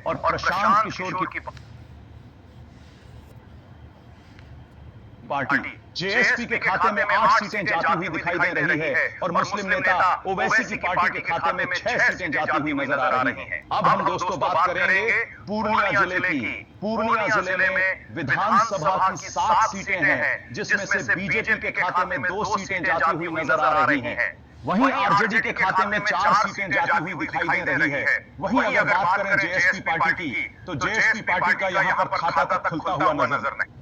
और प्रशांत किशोर की party JSP के खाते में 8 सीटें जाती हुई दिखाई दे रही है और मुस्लिम नेता ओवैसी की पार्टी के खाते में 6 सीटें जाती हुई नजर आ रही हैं। अब हम दोस्तों बात करेंगे पूर्णिया जिले की। पूर्णिया जिले में विधानसभा की 7 सीटें हैं, जिसमें से बीजेपी के खाते में 2 सीटें जाती हुई नजर आ रही हैं। वहीं आरजेडी के खाते में 4 सीटें जाती हुई दिखाई दे रही है। वहीं अगर बात करें जेएसपी पार्टी की, तो जेएसपी पार्टी का यहां पर खाता तक खुलता हुआ नजर नहीं।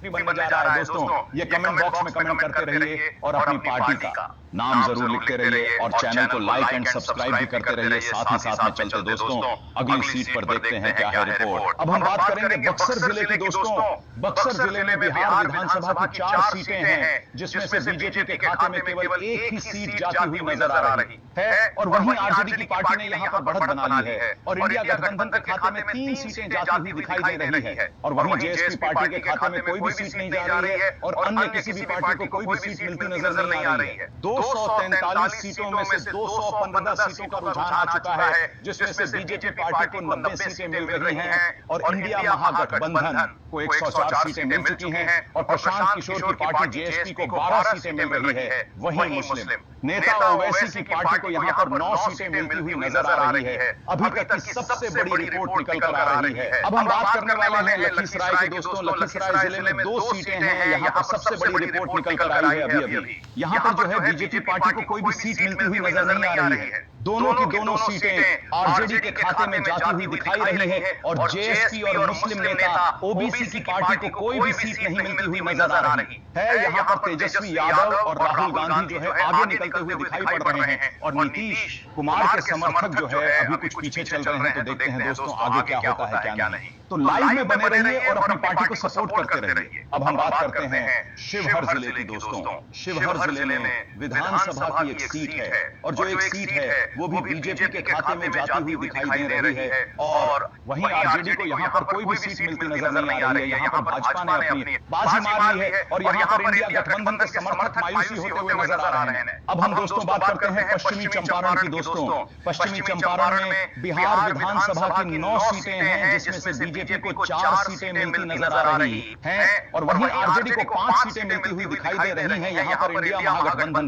बनने जा रहा है दोस्तों, ये कमेंट बॉक्स में कमेंट करते रहिए और अपनी पार्टी का नाम जरूर लिखते रहिए और चैनल को लाइक एंड सब्सक्राइब भी करते रहिए। साथ ही साथ में चलते दोस्तों अगली सीट पर देखते हैं क्या है रिपोर्ट। अब हम बात करेंगे बक्सर जिले की दोस्तों। बक्सर जिले में बिहार विधानसभा की 4 सीटें हैं, जिसमें से बीजेपी के खाते में केवल एक ही सीट जाती हुई नजर आ रही है और वहीं आरजेडी की पार्टी ने यहां पर बढ़त बना ली है और इंडिया गठबंधन के खाते में 3 सीटें जाती हुई दिखाई दे रही है और वहीं जेएसपी पार्टी के खाते में कोई भी सीट नहीं जा रही है और अन्य किसी भी पार्टी को कोई भी सीट मिलती नजर नहीं आ रही है। 243 सीटों में से 215 सीटों का रुझान आ चुका है, जिसमें से बीजेपी पार्टी को 90 सीटें मिल रही हैं और इंडिया महागठबंधन को 104 सीटें मिल चुकी हैं और प्रशांत किशोर की पार्टी जेएसपी को 12 सीटें मिल रही है। वहीं मुस्लिम नेता ओवैसी की पार्टी को यहां पर 9 सीटें मिलती हुई नजर आ रही है। अभी तक की सबसे बड़ी रिपोर्ट निकल कर आ रही है। अब हम बात करने वाले हैं लखीसराय के दोस्तों। लखीसराय जिले में 2 सीटें हैं, यहाँ पर सबसे बड़ी रिपोर्ट निकल कर आई है अभी। यहाँ पर जो है बीजेपी पार्टी को कोई भी सीट मिलती हुई नजर नहीं आ रही है। दोनों की दोनों सीटें आरजेडी के खाते में जाती हुई दिखाई रही है और जेएसपी और मुस्लिम नेता ओबीसी की पार्टी को कोई भी सीट नहीं मिलती हुई नजर आ रही है। यहाँ पर तेजस्वी यादव और राहुल गांधी जो है आगे निकलते हुए दिखाई पड़ रहे हैं और नीतीश कुमार के समर्थक जो है अभी कुछ पीछे चल रहे हैं। तो देखते हैं दोस्तों आगे क्या होता है क्या नहीं। तो लाइव में बने रहिए और अपनी पार्टी को सपोर्ट करते रहिए। अब हम बात करते हैं शिवहर जिले की दोस्तों। शिवहर जिले में विधानसभा की एक सीट है और जो एक सीट है वो भी बीजेपी के खाते में जाती हुई दिखाई दे रही है और वहीं आरजेडी को यहाँ पर कोई भी सीट मिलती नजर नहीं आ रही है। यहाँ पर भाजपा ने अपनी बाजी मार ली है और यहाँ पर इंडिया गठबंधन के समर्थक मायूसी होते हुए नजर आ रहे हैं। अब हम दोस्तों बात करते हैं पश्चिमी चंपारण की दोस्तों। पश्चिमी चंपारण में बिहार विधानसभा की 9 सीटें हैं, जिसमें से बीजेपी को 4 सीटें मिलती नजर आ रही हैं और वहीं आरजेडी को 5 सीटें मिलती हुई दिखाई दे रही हैं। यहाँ पर इंडिया महागठबंधन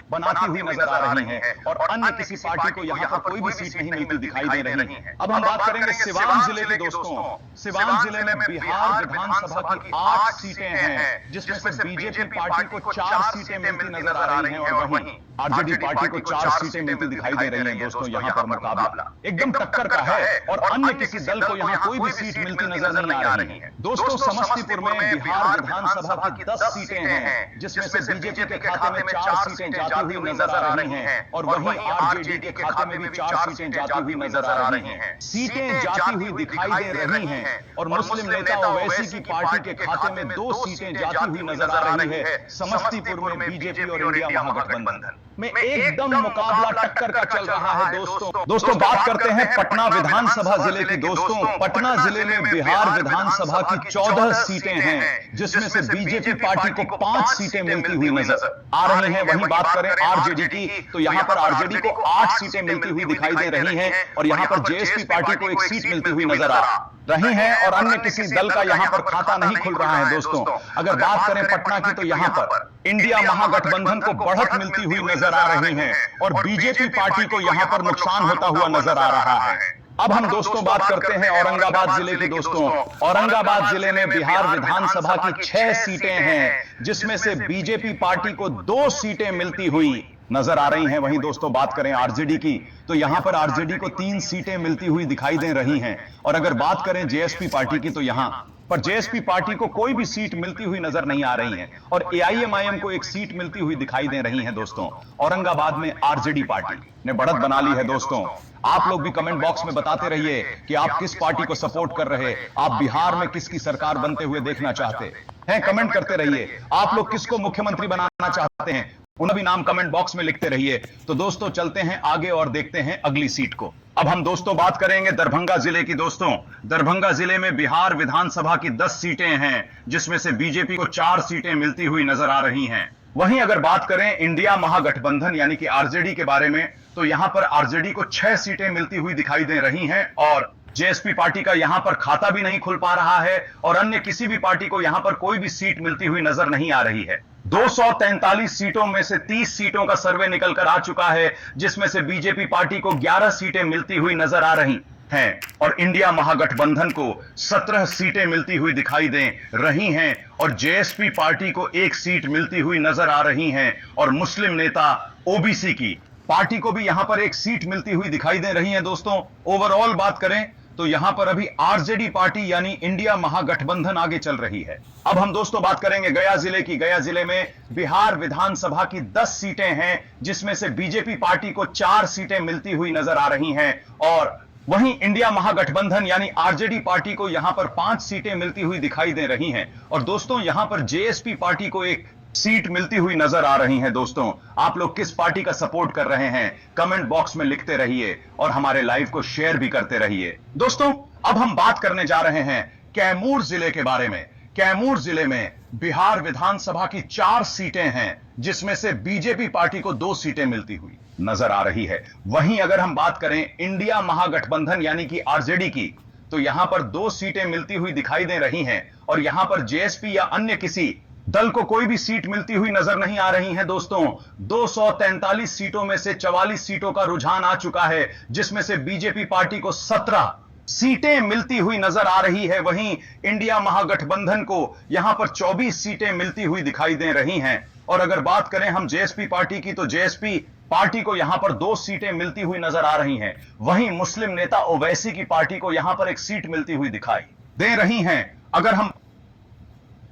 बनाती हुई नजर आ रही है और अन्य किसी पार्टी को यहाँ पर कोई भी सीट नहीं मिलती दिखाई दे रही है। अब हम बात करेंगे सिवान जिले की दोस्तों। सिवान जिले में बिहार विधानसभा की 8 सीटें हैं, जिसमें से बीजेपी पार्टी को 4 सीटें मिलती नजर आ रही हैं और वहीं आरजेडी पार्टी को 4 सीटें मिलती दिखाई दे रही हैं। दोस्तों यहाँ पर मुकाबला एकदम टक्कर का है और अन्य किसी दल को यहाँ कोई भी सीट मिलती नजर नहीं आ रही है। दोस्तों समस्तीपुर में बिहार विधानसभा की 10 सीटें हैं, जिसमें से बीजेपी के खाते में 4 सीटें जाती हुई नजर आ रही हैं और वहीं आरजेडी के खाते में भी 4 सीटें जाती हुई नजर आ रही हैं। सीटें जाती हुई दिखाई दे रही हैं और मुस्लिम नेता ओवैसी की पार्टी के खाते में 2 सीटें जाती हुई नजर आ रही है। समस्तीपुर में बीजेपी और इंडिया महागठबंधन में एकदम मुकाबला टक्कर का चल रहा है दोस्तों बात करते हैं पटना विधानसभा जिले की दोस्तों। पटना जिले में बिहार विधानसभा की 14 सीटें हैं, जिसमें से बीजेपी पार्टी को 5 सीटें मिलती हुई नजर आ रही हैं। वहीं बात करें आरजेडी की, तो यहां पर आरजेडी को 8 सीटें मिलती हुई दिखाई दे रही हैं और यहां पर जेएसपी पार्टी को 1 सीट मिलती हुई नजर आ रही है और अन्य किसी दल का यहां पर खाता नहीं खुल रहा है। दोस्तों अगर बात करें पटना की, तो यहां पर इंडिया महागठबंधन को बढ़त मिलती हुई नजर आ रही है और बीजेपी पार्टी को यहां पर नुकसान होता हुआ नजर आ रहा है। अब हम दोस्तों बात करते हैं औरंगाबाद जिले की दोस्तों। औरंगाबाद जिले में बिहार विधानसभा की 6 सीटें हैं, जिसमें से बीजेपी पार्टी को 2 सीटें मिलती हुई नजर आ रही हैं। वहीं दोस्तों बात करें आरजेडी की, तो यहां पर आरजेडी को 3 सीटें मिलती हुई दिखाई दे रही हैं और अगर बात करें जेएसपी पार्टी की, तो यहां पर जेएसपी पार्टी को कोई भी सीट मिलती हुई नजर नहीं आ रही है और एआईएमआईएम को 1 सीट मिलती हुई दिखाई दे रही है। दोस्तों औरंगाबाद में आरजेडी पार्टी ने बढ़त बना ली है। दोस्तों आप लोग भी कमेंट बॉक्स में बताते रहिए कि आप किस पार्टी को सपोर्ट कर रहे, आप बिहार में किसकी सरकार बनते हुए देखना चाहते हैं। कमेंट करते रहिए आप लोग किसको मुख्यमंत्री बनाना चाहते हैं, उन्हें भी नाम कमेंट बॉक्स में लिखते रहिए। तो दोस्तों चलते हैं आगे और देखते हैं अगली सीट को। अब हम दोस्तों बात करेंगे दरभंगा जिले की। दोस्तों दरभंगा जिले में बिहार विधानसभा की 10 सीटें हैं, जिसमें से बीजेपी को 4 सीटें मिलती हुई नजर आ रही हैं। वहीं अगर बात करें इंडिया महागठबंधन यानी कि आरजेडी के बारे में, तो यहां पर आरजेडी को 6 सीटें मिलती हुई दिखाई दे रही हैं और जेएसपी पार्टी का यहां पर खाता भी नहीं खुल पा रहा है और अन्य किसी भी पार्टी को यहां पर कोई भी सीट मिलती हुई नजर नहीं आ रही है। 243 सीटों में से 30 सीटों का सर्वे निकल कर आ चुका है, जिसमें से बीजेपी पार्टी को 11 सीटें मिलती हुई नजर आ रही हैं और इंडिया महागठबंधन को 17 सीटें मिलती हुई दिखाई दे रही हैं और जेएसपी पार्टी को 1 सीट मिलती हुई नजर आ रही हैं और मुस्लिम नेता ओबीसी की पार्टी को भी यहां पर 1 सीट मिलती हुई दिखाई दे रही है। दोस्तों, ओवरऑल बात करें तो यहां पर अभी आरजेडी पार्टी यानी इंडिया महागठबंधन आगे चल रही है। अब हम दोस्तों बात करेंगे गया जिले की। गया जिले में बिहार विधानसभा की 10 सीटें हैं, जिसमें से बीजेपी पार्टी को 4 सीटें मिलती हुई नजर आ रही हैं और वहीं इंडिया महागठबंधन यानी आरजेडी पार्टी को यहां पर 5 सीटें मिलती हुई दिखाई दे रही हैं और दोस्तों यहां पर जेएसपी पार्टी को 1 सीट मिलती हुई नजर आ रही है। दोस्तों, आप लोग किस पार्टी का सपोर्ट कर रहे हैं कमेंट बॉक्स में लिखते रहिए और हमारे लाइव को शेयर भी करते रहिए। दोस्तों, अब हम बात करने जा रहे हैं कैमूर जिले के बारे में। कैमूर जिले में बिहार विधानसभा की 4 सीटें हैं, जिसमें से बीजेपी पार्टी को 2 सीटें मिलती हुई नजर आ रही है। वहीं अगर हम बात करें इंडिया महागठबंधन यानी कि आरजेडी की, तो यहां पर 2 सीटें मिलती हुई दिखाई दे रही हैं और यहां पर जेएसपी या अन्य किसी दल को कोई भी सीट मिलती हुई नजर नहीं आ रही है। दोस्तों, 243 सीटों में से 44 सीटों का रुझान आ चुका है, जिसमें से बीजेपी पार्टी को 17 सीटें मिलती हुई नजर आ रही है। वहीं इंडिया महागठबंधन को यहां पर 24 सीटें मिलती हुई दिखाई दे रही हैं और अगर बात करें हम जेएसपी पार्टी की, तो जेएसपी पार्टी को यहां पर 2 सीटें मिलती हुई नजर आ रही हैं। वहीं मुस्लिम नेता ओवैसी की पार्टी को यहां पर 1 सीट मिलती हुई दिखाई दे रही हैं। अगर हम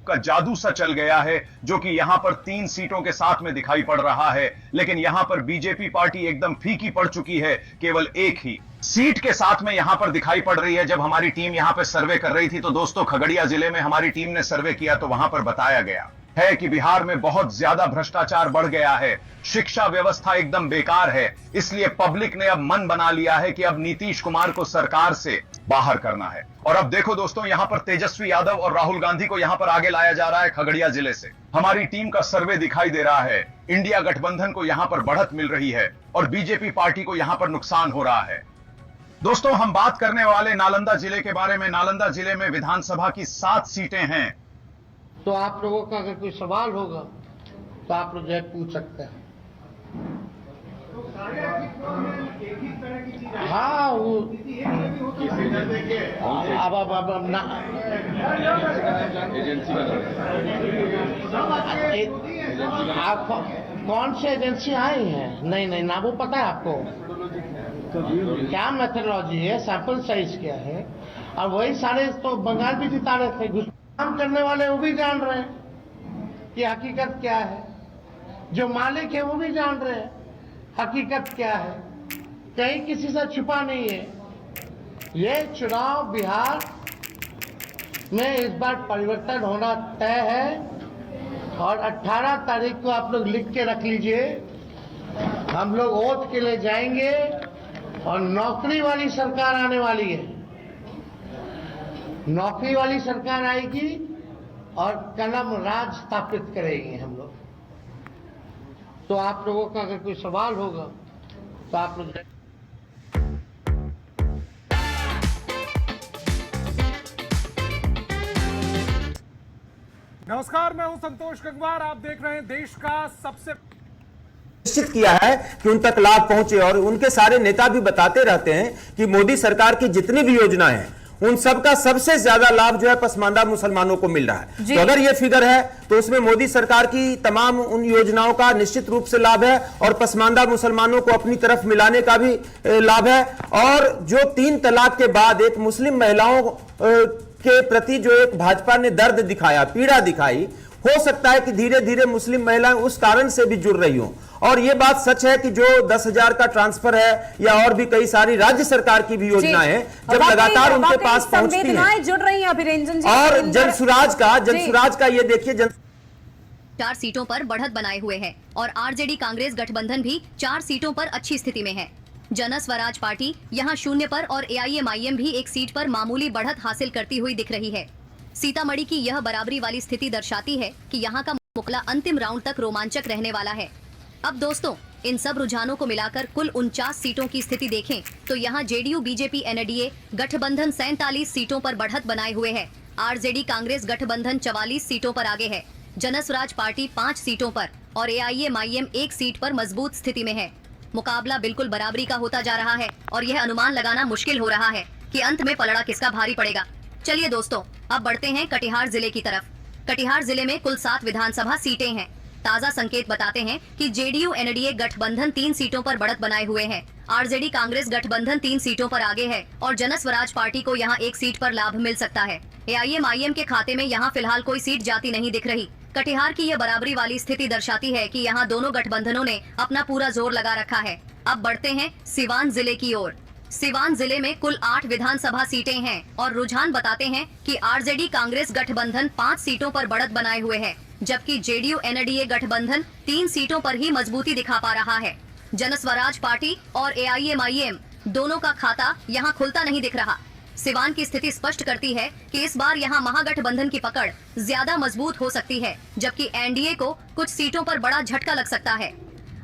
का जादू सा चल गया है, जो कि यहां पर 3 सीटों के साथ में दिखाई पड़ रहा है, लेकिन यहां पर बीजेपी पार्टी एकदम फीकी पड़ चुकी है, केवल 1 ही सीट के साथ में यहां पर दिखाई पड़ रही है। जब हमारी टीम यहां पर सर्वे कर रही थी, तो दोस्तों खगड़िया जिले में हमारी टीम ने सर्वे किया, तो वहां पर बताया गया है कि बिहार में बहुत ज्यादा भ्रष्टाचार बढ़ गया है, शिक्षा व्यवस्था एकदम बेकार है, इसलिए पब्लिक ने अब मन बना लिया है कि अब नीतीश कुमार को सरकार से बाहर करना है। और अब देखो दोस्तों, यहां पर तेजस्वी यादव और राहुल गांधी को यहां पर आगे लाया जा रहा है खगड़िया जिले से। हमारी टीम का सर्वे दिखाई दे रहा है, इंडिया गठबंधन को यहां पर बढ़त मिल रही है और बीजेपी पार्टी को यहां पर नुकसान हो रहा है। दोस्तों, हम बात करने वाले नालंदा जिले के बारे में। नालंदा जिले में विधानसभा की 7 सीटें हैं। तो आप लोगों का अगर कोई सवाल होगा तो आप लोग जो है पूछ सकते हैं। हाँ, वो अब ना आप कौन सी एजेंसी आई है? नहीं ना, वो पता है आपको क्या मेथोडोलॉजी है, सैंपल साइज क्या है, और वही सारे तो बंगाल भी जिता रहे थे। काम करने वाले वो भी जान रहे हैं कि हकीकत क्या है, जो मालिक है वो भी जान रहे हैं हकीकत क्या है, कहीं किसी से छुपा नहीं है। ये चुनाव बिहार में इस बार परिवर्तन होना तय है और 18 तारीख को आप लोग लिख के रख लीजिए, हम लोग वोट के लिए जाएंगे और नौकरी वाली सरकार आने वाली है। नौकरी वाली सरकार आएगी और कलम राज स्थापित करेंगे हम लोग। तो आप लोगों का अगर कोई सवाल होगा तो आप लोग नमस्कार, मैं हूं संतोष गंगवार। आप देख रहे हैं देश का सबसे निश्चित किया है कि उन तक लाभ पहुंचे और उनके सारे नेता भी बताते रहते हैं कि मोदी सरकार की जितनी भी योजनाएं हैं उन सब का सबसे ज्यादा लाभ जो है पसमानदा मुसलमानों को मिल रहा है। तो अगर ये फिगर है तो उसमें मोदी सरकार की तमाम उन योजनाओं का निश्चित रूप से लाभ है और पसमानदा मुसलमानों को अपनी तरफ मिलाने का भी लाभ है। और जो 3 तलाक के बाद एक मुस्लिम महिलाओं के प्रति जो एक भाजपा ने दर्द दिखाया, पीड़ा दिखाई, हो सकता है कि धीरे धीरे मुस्लिम महिलाएं उस कारण से भी जुड़ रही हों। और यह बात सच है कि जो 10,000 का ट्रांसफर है या और भी कई सारी राज्य सरकार की भी योजनाएं हैं, जब लगातार उनके पास पहुंचती हैं जुड़ रही हैं अभिरंजन जी। और जनसुराज का ये देखिए 4 सीटों पर बढ़त बनाए हुए है और आरजेडी कांग्रेस गठबंधन भी 4 सीटों पर अच्छी स्थिति में है। जन स्वराज पार्टी यहां 0 पर और एआईएमआईएम भी 1 सीट पर मामूली बढ़त हासिल करती हुई दिख रही है। सीतामढ़ी की यह बराबरी वाली स्थिति दर्शाती है कि यहां का मुकाबला अंतिम राउंड तक रोमांचक रहने वाला है। अब दोस्तों, इन सब रुझानों को मिलाकर कुल 49 सीटों की स्थिति देखें तो यहाँ जेडीयू बीजेपी एनडीए गठबंधन 47 सीटों पर बढ़त बनाए हुए है। आरजेडी कांग्रेस गठबंधन 44 सीटों पर आगे है। जनस्वराज पार्टी 5 सीटों पर और एआईएमआईएम 1 सीट पर मजबूत स्थिति में है। मुकाबला बिल्कुल बराबरी का होता जा रहा है और यह अनुमान लगाना मुश्किल हो रहा है कि अंत में पलड़ा किसका भारी पड़ेगा। चलिए दोस्तों, अब बढ़ते हैं कटिहार जिले की तरफ। कटिहार जिले में कुल 7 विधानसभा सीटें हैं। ताजा संकेत बताते हैं कि जेडीयू एनडीए गठबंधन 3 सीटों पर बढ़त बनाए हुए हैं। आरजेडी कांग्रेस गठबंधन 3 सीटों पर आगे है और जनस्वराज पार्टी को यहां 1 सीट पर लाभ मिल सकता है। एआईएमआईएम के खाते में यहां फिलहाल कोई सीट जाती नहीं दिख रही। कटिहार की यह बराबरी वाली स्थिति दर्शाती है कि यहां दोनों गठबंधनों ने अपना पूरा जोर लगा रखा है। अब बढ़ते हैं सिवान जिले की ओर। सिवान जिले में कुल 8 विधानसभा सीटें हैं और रुझान बताते हैं कि आरजेडी कांग्रेस गठबंधन 5 सीटों पर बढ़त बनाए हुए है, जबकि जेडीयू एनडीए गठबंधन 3 सीटों पर ही मजबूती दिखा पा रहा है। जनस्वराज पार्टी और एआईएमआईएम दोनों का खाता यहां खुलता नहीं दिख रहा। सिवान की स्थिति स्पष्ट करती है कि इस बार यहां महागठबंधन की पकड़ ज्यादा मजबूत हो सकती है, जबकि एनडीए को कुछ सीटों पर बड़ा झटका लग सकता है।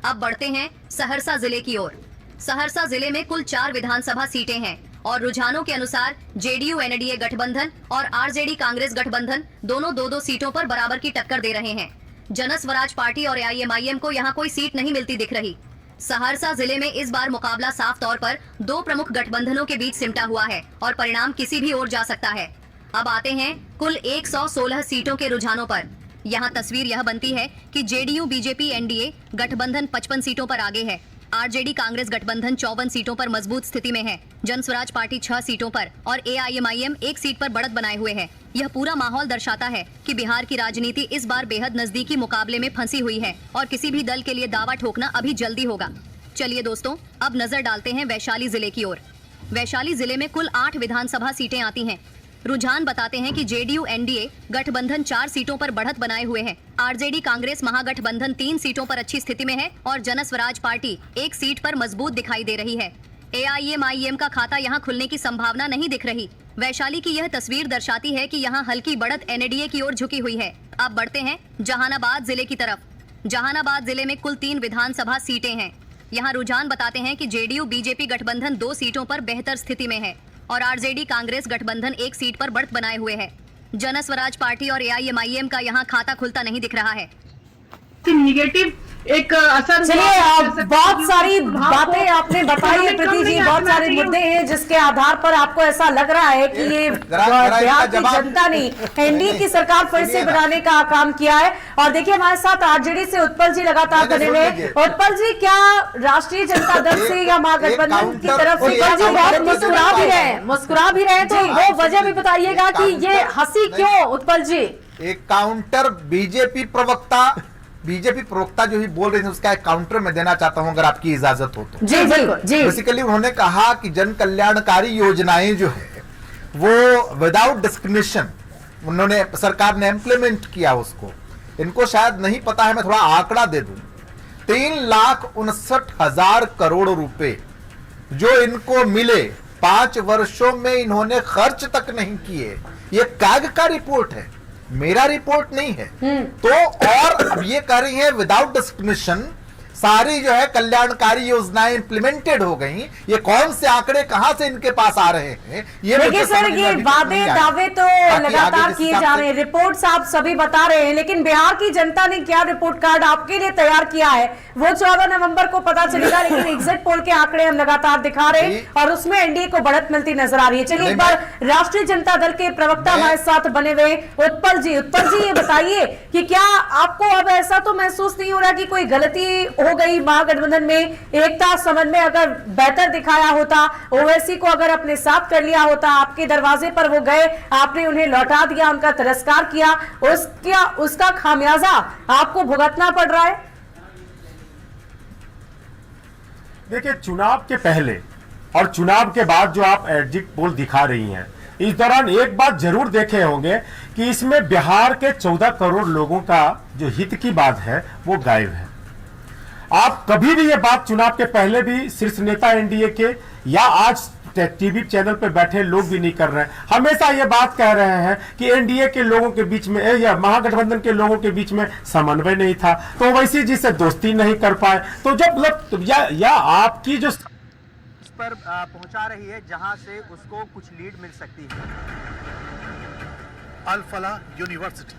अब बढ़ते हैं सहरसा जिले की ओर। सहरसा जिले में कुल 4 विधानसभा सीटें हैं और रुझानों के अनुसार जेडीयू एनडीए गठबंधन और आरजेडी कांग्रेस गठबंधन दोनों 2-2 सीटों पर बराबर की टक्कर दे रहे हैं। जनस्वराज पार्टी और एआईएमआईएम को यहां कोई सीट नहीं मिलती दिख रही। सहरसा जिले में इस बार मुकाबला साफ तौर पर 2 प्रमुख गठबंधनों के बीच सिमटा हुआ है और परिणाम किसी भी ओर जा सकता है। अब आते हैं कुल 116 सीटों के रुझानों पर। यहाँ तस्वीर यह बनती है कि जेडीयू बीजेपी एनडीए गठबंधन 55 सीटों पर आगे है। आरजेडी कांग्रेस गठबंधन 54 सीटों पर मजबूत स्थिति में है। जनस्वराज पार्टी 6 सीटों पर और एआईएमआईएम 1 सीट पर बढ़त बनाए हुए है। यह पूरा माहौल दर्शाता है कि बिहार की राजनीति इस बार बेहद नजदीकी मुकाबले में फंसी हुई है और किसी भी दल के लिए दावा ठोकना अभी जल्दी होगा। चलिए दोस्तों, अब नजर डालते हैं वैशाली जिले की ओर। वैशाली जिले में कुल 8 विधानसभा सीटें आती हैं। रुझान बताते हैं कि जेडीयू एनडीए गठबंधन 4 सीटों पर बढ़त बनाए हुए है। आरजेडी कांग्रेस महागठबंधन 3 सीटों पर अच्छी स्थिति में है और जनस्वराज पार्टी 1 सीट पर मजबूत दिखाई दे रही है। एआईएमआईएम का खाता यहां खुलने की संभावना नहीं दिख रही। वैशाली की यह तस्वीर दर्शाती है कि यहां हल्की बढ़त एनडीए की ओर झुकी हुई है। अब बढ़ते हैं जहानाबाद जिले की तरफ। जहानाबाद जिले में कुल 3 विधानसभा सीटें हैं। यहाँ रुझान बताते हैं कि जेडीयू बीजेपी गठबंधन 2 सीटों पर बेहतर स्थिति में है और आरजेडी कांग्रेस गठबंधन 1 सीट पर बढ़त बनाए हुए है। जनस्वराज पार्टी और एआईएमआईएम का यहाँ खाता खुलता नहीं दिख रहा है। निगेटिव एक असर। चलिए, बहुत सारी बातें आपने बताई है प्रीति जी, बहुत सारे मुद्दे हैं जिसके आधार पर आपको ऐसा लग रहा है कि ये बिहार की जनता ने एनडीए की सरकार फिर से बनाने का काम किया है। और देखिए, हमारे साथ आरजेडी से उत्पल जी लगातार बने हुए। उत्पल जी, क्या राष्ट्रीय जनता दल से या महागठबंधन की तरफ से बहुत मुस्कुरा भी रहे, तो वो वजह भी बताइएगा कि ये हंसी क्यों? उत्पल जी, एक काउंटर बीजेपी प्रवक्ता जो ही बोल रहे थे उसका एक काउंटर में देना चाहता हूं, अगर आपकी इजाजत हो तो। जी बिल्कुल जी। बेसिकली उन्होंने कहा कि जन कल्याणकारी योजनाएं जो है वो विदाउट डिस्क्रिमिनेशन उन्होंने सरकार ने इंप्लीमेंट किया उसको। इनको शायद नहीं पता है, मैं थोड़ा आंकड़ा दे दूं। 3,59,000 करोड़ रुपए जो इनको मिले 5 वर्षों में इन्होंने खर्च तक नहीं किए। ये कैग का रिपोर्ट है, मेरा रिपोर्ट नहीं है। तो और अब ये कह रही है विदाउट डिस्क्रिमिनेशन सारी जो है कल्याणकारी योजनाएं इंप्लीमेंटेड हो गई। ये कौन से आंकड़े कहां से इनके पास आ रहे हैं? ये देखिए सर, ये वादे दावे तो लगातार किए जा रहे हैं, रिपोर्ट्स आप सभी बता रहे हैं, लेकिन बिहार की जनता ने क्या रिपोर्ट कार्ड आपके लिए तैयार किया है वो 14 नवंबर को पता चलेगा। लेकिन एग्जिट पोल के आंकड़े हम लगातार दिखा रहे हैं और उसमें एनडीए को बढ़त मिलती नजर आ रही है। चलिए, एक बार राष्ट्रीय जनता दल के प्रवक्ता हमारे साथ बने हुए उत्पल जी ये बताइए कि क्या आपको अब ऐसा तो महसूस नहीं हो रहा कि कोई गलती हो गई महागठबंधन में? एकता समन्वय अगर बेहतर दिखाया होता, ओवैसी को अगर अपने साथ कर लिया होता, आपके दरवाजे पर वो गए, आपने उन्हें लौटा दिया, उनका तिरस्कार किया, उसका खामियाजा आपको भुगतना पड़ रहा है? देखिए, चुनाव के पहले और चुनाव के बाद जो आप एग्जिट पोल दिखा रही हैं, इस दौरान एक बात जरूर देखे होंगे कि इसमें बिहार के 14 करोड़ लोगों का जो हित की बात है वो गायब है। आप कभी भी ये बात चुनाव के पहले भी शीर्ष नेता एनडीए के या आज टीवी चैनल पे बैठे लोग भी नहीं कर रहे हैं। हमेशा ये बात कह रहे हैं कि एनडीए के लोगों के बीच में या महागठबंधन के लोगों के बीच में समन्वय नहीं था, तो वैसी जी से दोस्ती नहीं कर पाए। तो जब मतलब या आपकी जो पर पहुंचा रही है जहां से उसको कुछ लीड मिल सकती है। अल फलाह यूनिवर्सिटी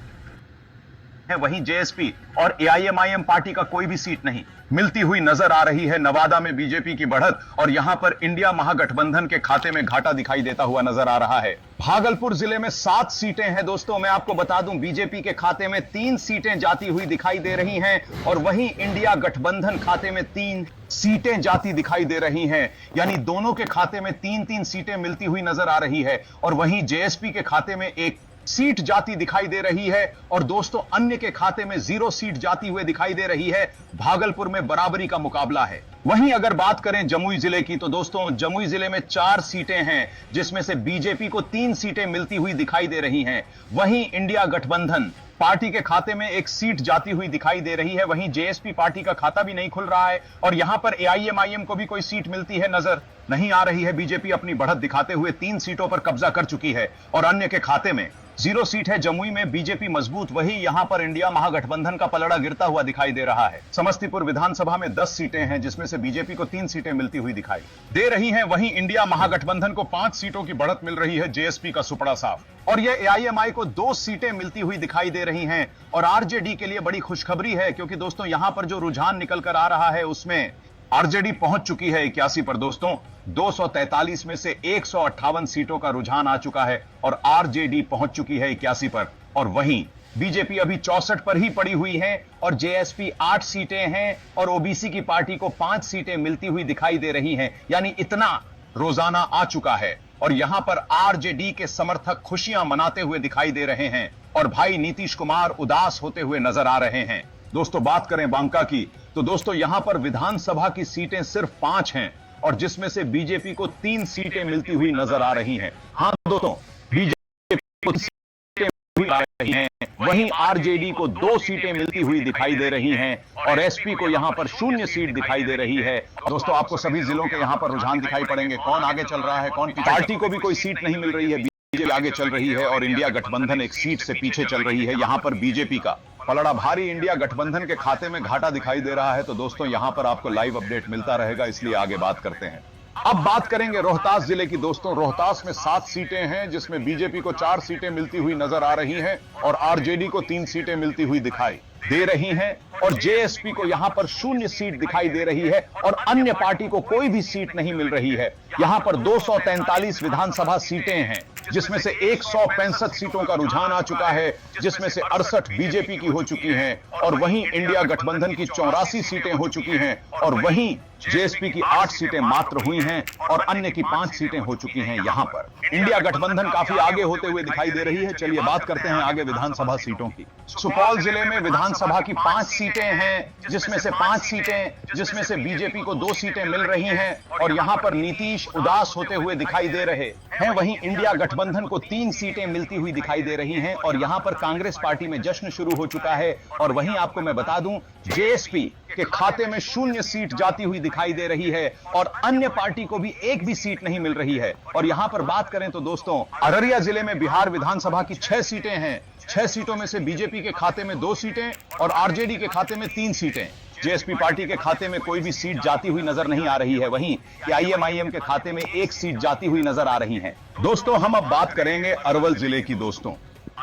है, वहीं जेएसपी और एआईएमआईएम पार्टी का कोई भी सीट नहीं मिलती हुई नजर आ रही है। नवादा में बीजेपी की बढ़त और यहां पर इंडिया महागठबंधन के खाते में घाटा दिखाई देता हुआ नजर आ रहा है। भागलपुर जिले में 7 सीटें हैं दोस्तों, मैं आपको बता दूं बीजेपी के खाते में 3 सीटें जाती हुई दिखाई दे रही हैं और वहीं इंडिया गठबंधन खाते में 3 सीटें जाती दिखाई दे रही हैं, यानी दोनों के खाते में 3-3 सीटें मिलती हुई नजर आ रही है और वहीं जेएसपी के खाते में 1 सीट जाती दिखाई दे रही है और दोस्तों अन्य के खाते में 0 सीट जाती हुए दिखाई दे रही है। भागलपुर में बराबरी का मुकाबला है। वहीं अगर बात करें जमुई जिले की तो दोस्तों जमुई जिले में 4 सीटें हैं जिसमें से बीजेपी को 3 सीटें मिलती हुई दिखाई दे रही हैं। वहीं इंडिया गठबंधन पार्टी के खाते में 1 सीट जाती हुई दिखाई दे रही है। वहीं जेएसपी पार्टी का खाता भी नहीं खुल रहा है और यहां पर एआईएमआईएम को भी कोई सीट मिलती है नजर नहीं आ रही है। बीजेपी अपनी बढ़त दिखाते हुए 3 सीटों पर कब्जा कर चुकी है और अन्य के खाते में 0 सीट है। जमुई में बीजेपी मजबूत, वही यहां पर इंडिया महागठबंधन का पलड़ा गिरता हुआ दिखाई दे रहा है। समस्तीपुर विधानसभा में 10 सीटें हैं जिसमें से बीजेपी को 3 सीटें मिलती हुई दिखाई दे रही हैं। वहीं इंडिया महागठबंधन को 5 सीटों की बढ़त मिल रही है, जेएसपी का सुपड़ा साफ, और यह एआईएमआई को 2 सीटें मिलती हुई दिखाई दे रही हैं। और आरजेडी के लिए बड़ी खुशखबरी है क्योंकि दोस्तों यहां पर जो रुझान निकल कर आ रहा है उसमें आरजेडी पहुंच चुकी है 81 पर दोस्तों। 243 में से 158 सीटों का रुझान आ चुका है और आरजेडी पहुंच चुकी है 81 पर और वहीं बीजेपी अभी 64 पर ही पड़ी हुई है और जेएसपी 8 सीटें हैं और ओबीसी की पार्टी को 5 सीटें मिलती हुई दिखाई दे रही हैं, यानी इतना रोजाना आ चुका है। और यहां पर आरजेडी के समर्थक खुशियां मनाते हुए दिखाई दे रहे हैं और भाई नीतीश कुमार उदास होते हुए नजर आ रहे हैं। दोस्तों बात करें बांका की तो दोस्तों यहां पर विधानसभा की सीटें सिर्फ 5 हैं और जिसमें से बीजेपी को 3 सीटें मिलती हुई नजर आ रही हैं। हां दोस्तों बीजेपी को सीटें मिलती आ रही हैं, वहीं आरजेडी को 2 सीटें मिलती हुई दिखाई दे रही हैं और एसपी को यहां पर 0 सीट दिखाई दे रही है। दोस्तों आपको सभी जिलों के यहां पर रुझान दिखाई पड़ेंगे, कौन आगे चल रहा है, कौन पार्टी को भी कोई सीट नहीं मिल रही है, बीजेपी आगे चल रही है और इंडिया गठबंधन 1 सीट से पीछे चल रही है। यहां पर बीजेपी का पलड़ा भारी इंडिया गठबंधन के खाते में घाटा दिखाई दे रहा है। तो दोस्तों यहां पर आपको लाइव अपडेट मिलता रहेगा, इसलिए आगे बात करते हैं। अब बात करेंगे रोहतास जिले की दोस्तों। रोहतास में 7 सीटें हैं जिसमें बीजेपी को 4 सीटें मिलती हुई नजर आ रही हैं और आरजेडी को 3 सीटें मिलती हुई दिखाई दे रही हैं और जेएसपी को यहां पर 0 सीट दिखाई दे रही है और अन्य पार्टी को कोई भी सीट नहीं मिल रही है। यहां पर 243 विधानसभा सीटें हैं जिसमें से 165 सीटों का रुझान आ चुका है, जिसमें से 68 बीजेपी की हो चुकी हैं और वहीं इंडिया गठबंधन की 84 सीटें हो चुकी हैं और वहीं जेएसपी की 8 सीटें मात्र हुई हैं और अन्य की 5 सीटें हो चुकी हैं। यहां पर इंडिया गठबंधन काफी आगे होते हुए दिखाई दे रही है। चलिए बात करते हैं आगे विधानसभा सीटों की। सुपौल जिले में विधानसभा की 5 सीटें हैं जिसमें से 5 सीटें जिसमें से बीजेपी को 2 सीटें मिल रही हैं और यहां पर नीतीश उदास होते हुए दिखाई दे रहे हैं। वहीं इंडिया गठबंधन को 3 सीटें मिलती हुई दिखाई दे रही हैं और यहां पर कांग्रेस पार्टी में जश्न शुरू हो चुका है और वहीं आपको मैं बता दूं जेएसपी के खाते में 0 सीट जाती हुई दिखाई दे रही है और अन्य पार्टी को भी 1 भी सीट नहीं मिल रही है। और यहां पर बात करें तो दोस्तों अररिया जिले में बिहार विधानसभा की 6 सीटें हैं। 6 सीटों में से बीजेपी के खाते में 2 सीटें और आरजेडी के खाते में 3 सीटें। जेएसपी पार्टी के खाते में कोई भी सीट जाती हुई नजर नहीं आ रही है। वहीं एआईएमआईएम के खाते में 1 सीट जाती हुई नजर आ रही है। दोस्तों हम अब बात करेंगे अरवल जिले की। दोस्तों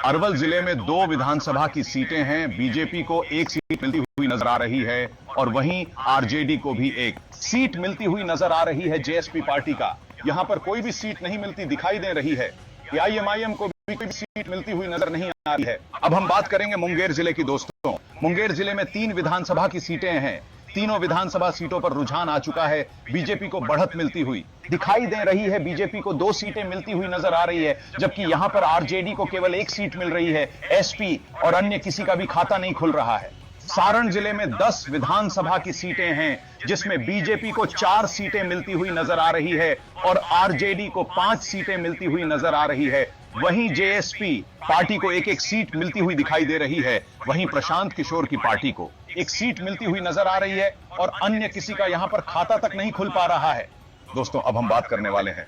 अरवल जिले में 2 विधानसभा की सीटें हैं। बीजेपी को 1 सीट मिलती हुई नजर आ रही है और वहीं आरजेडी को भी 1 सीट मिलती हुई नजर आ रही है। जेएसपी पार्टी का यहां पर कोई भी सीट नहीं मिलती दिखाई दे रही है। एआईएमआईएम को भी कोई सीट मिलती हुई नजर नहीं आ रही है। अब हम बात करेंगे मुंगेर जिले की। दोस्तों मुंगेर जिले में 3 विधानसभा की सीटें हैं। तीनों विधानसभा सीटों पर रुझान आ चुका है। बीजेपी को बढ़त मिलती हुई दिखाई दे रही है। बीजेपी को 2 सीटें मिलती हुई नजर आ रही है जबकि यहां पर आरजेडी को केवल 1 सीट मिल रही है। एसपी और अन्य किसी का भी खाता नहीं खुल रहा है। सारण जिले में 10 विधानसभा की सीटें हैं जिसमें बीजेपी को 4 सीटें मिलती हुई नजर आ रही है और आरजेडी को 5 सीटें मिलती हुई नजर आ रही है। वहीं जेएसपी पार्टी को 1-1 सीट मिलती हुई दिखाई दे रही है। वहीं प्रशांत किशोर की पार्टी को 1 सीट मिलती हुई नजर आ रही है और अन्य किसी का यहां पर खाता तक नहीं खुल पा रहा है। दोस्तों अब हम बात करने वाले हैं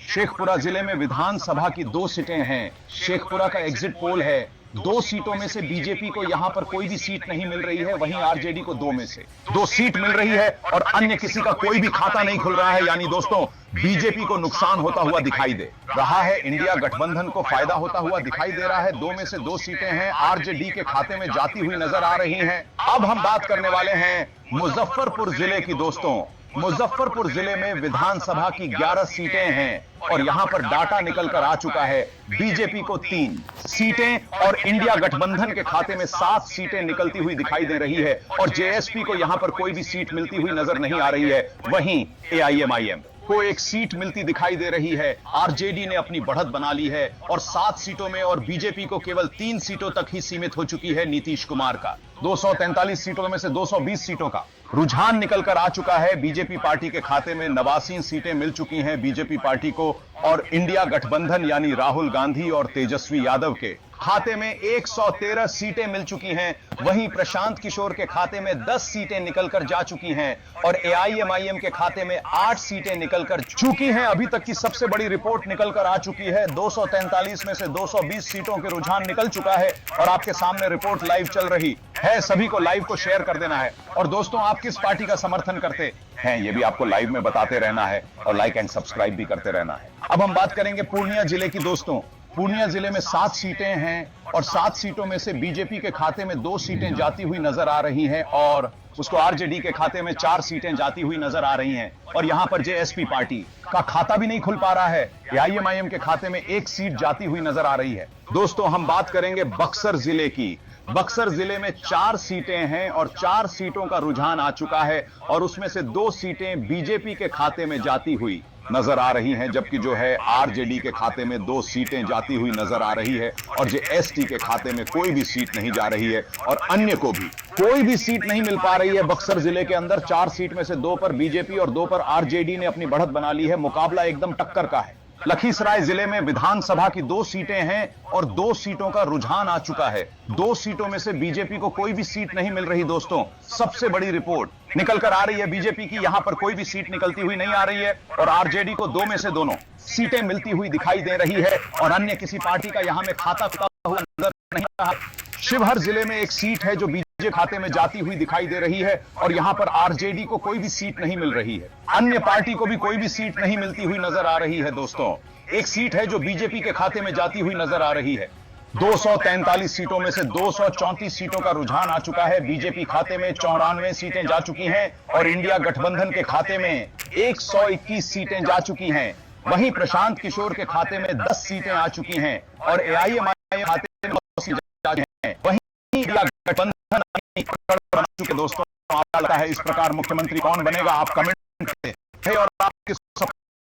शेखपुरा जिले में विधानसभा की 2 सीटें हैं। शेखपुरा का एग्जिट पोल है, 2 सीटों में से बीजेपी को यहां पर कोई भी सीट नहीं मिल रही है, वहीं आरजेडी को 2 में से 2 सीट मिल रही है और अन्य किसी का कोई भी खाता नहीं खुल रहा है। यानी दोस्तों बीजेपी को नुकसान होता हुआ दिखाई दे रहा है, इंडिया गठबंधन को फायदा होता हुआ दिखाई दे रहा है। 2 में से 2 सीटें हैं आरजेडी के खाते में जाती हुई नजर आ रही हैं। अब हम बात करने वाले हैं मुजफ्फरपुर जिले की। दोस्तों मुजफ्फरपुर जिले में विधानसभा की 11 सीटें हैं और यहां पर डाटा निकल कर आ चुका है, बीजेपी को 3 सीटें और इंडिया गठबंधन के खाते में 7 सीटें निकलती हुई दिखाई दे रही है और जेएसपी को यहां पर कोई भी सीट मिलती हुई नजर नहीं आ रही है। वहीं एआईएमआईएम को 1 सीट मिलती दिखाई दे रही है। आरजेडी ने अपनी बढ़त बना ली है और 7 सीटों में और बीजेपी को केवल 3 सीटों तक ही सीमित हो चुकी है नीतीश कुमार का। 243 सीटों में से 220 सीटों का रुझान निकल कर आ चुका है। बीजेपी पार्टी के खाते में 89 सीटें मिल चुकी हैं बीजेपी पार्टी को और इंडिया गठबंधन यानी राहुल गांधी और तेजस्वी यादव के खाते में 113 सीटें मिल चुकी हैं। वहीं प्रशांत किशोर के खाते में 10 सीटें निकलकर जा चुकी हैं और एआईएमआईएम के खाते में 8 सीटें निकलकर चुकी हैं। अभी तक की सबसे बड़ी रिपोर्ट निकलकर आ चुकी है। 243 में से 220 सीटों के रुझान निकल चुका है और आपके सामने रिपोर्ट लाइव चल रही है। सभी को लाइव को शेयर कर देना है और दोस्तों आप किस पार्टी का समर्थन करते हैं ये भी आपको लाइव में बताते रहना है और लाइक एंड सब्सक्राइब भी करते रहना है। अब हम बात करेंगे पूर्णिया जिले की। दोस्तों पूर्णिया जिले में 7 सीटें हैं और 7 सीटों में से बीजेपी के खाते में 2 सीटें जाती हुई नजर आ रही हैं और उसको आरजेडी के खाते में 4 सीटें जाती हुई नजर आ रही हैं और यहां पर जेएसपी पार्टी का खाता भी नहीं खुल पा रहा है। एआईएमआईएम के खाते में 1 सीट जाती हुई नजर आ रही है। दोस्तों हम बात करेंगे बक्सर जिले की। बक्सर जिले में 4 सीटें हैं और 4 सीटों का रुझान आ चुका है और उसमें से 2 सीटें बीजेपी के खाते में जाती हुई नजर आ रही हैं, जबकि जो है आरजेडी के खाते में 2 सीटें जाती हुई नजर आ रही है और जेएसटी के खाते में कोई भी सीट नहीं जा रही है और अन्य को भी कोई भी सीट नहीं मिल पा रही है। बक्सर जिले के अंदर 4 सीट में से 2 पर बीजेपी और 2 पर आरजेडी ने अपनी बढ़त बना ली है। मुकाबला एकदम टक्कर का है। लखीसराय जिले में विधानसभा की 2 सीटें हैं और 2 सीटों का रुझान आ चुका है। 2 सीटों में से बीजेपी को कोई भी सीट नहीं मिल रही। दोस्तों सबसे बड़ी रिपोर्ट निकल कर आ रही है बीजेपी की, यहां पर कोई भी सीट निकलती हुई नहीं आ रही है और आरजेडी को 2 में से दोनों सीटें मिलती हुई दिखाई दे रही है और अन्य किसी पार्टी का यहां में खाता खुला हुआ नजर नहीं आ रहा। शिवहर जिले में 1 सीट है जो बीजेपी खाते में जाती हुई दिखाई दे रही है और यहां पर आरजेडी को कोई भी सीट नहीं मिल रही है। अन्य पार्टी को भी कोई भी सीट नहीं मिलती हुई नजर आ रही है। दोस्तों 1 सीट है जो बीजेपी के खाते में जाती हुई नजर आ रही है। 243 सीटों में से 234 सीटों का रुझान आ चुका है। बीजेपी खाते में 94 सीटें जा चुकी हैं और इंडिया गठबंधन के खाते में 121 सीटें जा चुकी हैं। वहीं प्रशांत किशोर के खाते में 10 सीटें आ चुकी हैं और एआईएमआईएम खाते में 9 सीटें जा चुकी हैं। वहीं इंडिया गठबंधन बना चुके। दोस्तों आपको लगता है इस प्रकार मुख्यमंत्री कौन बनेगा? आप कमेंट करें और आप किस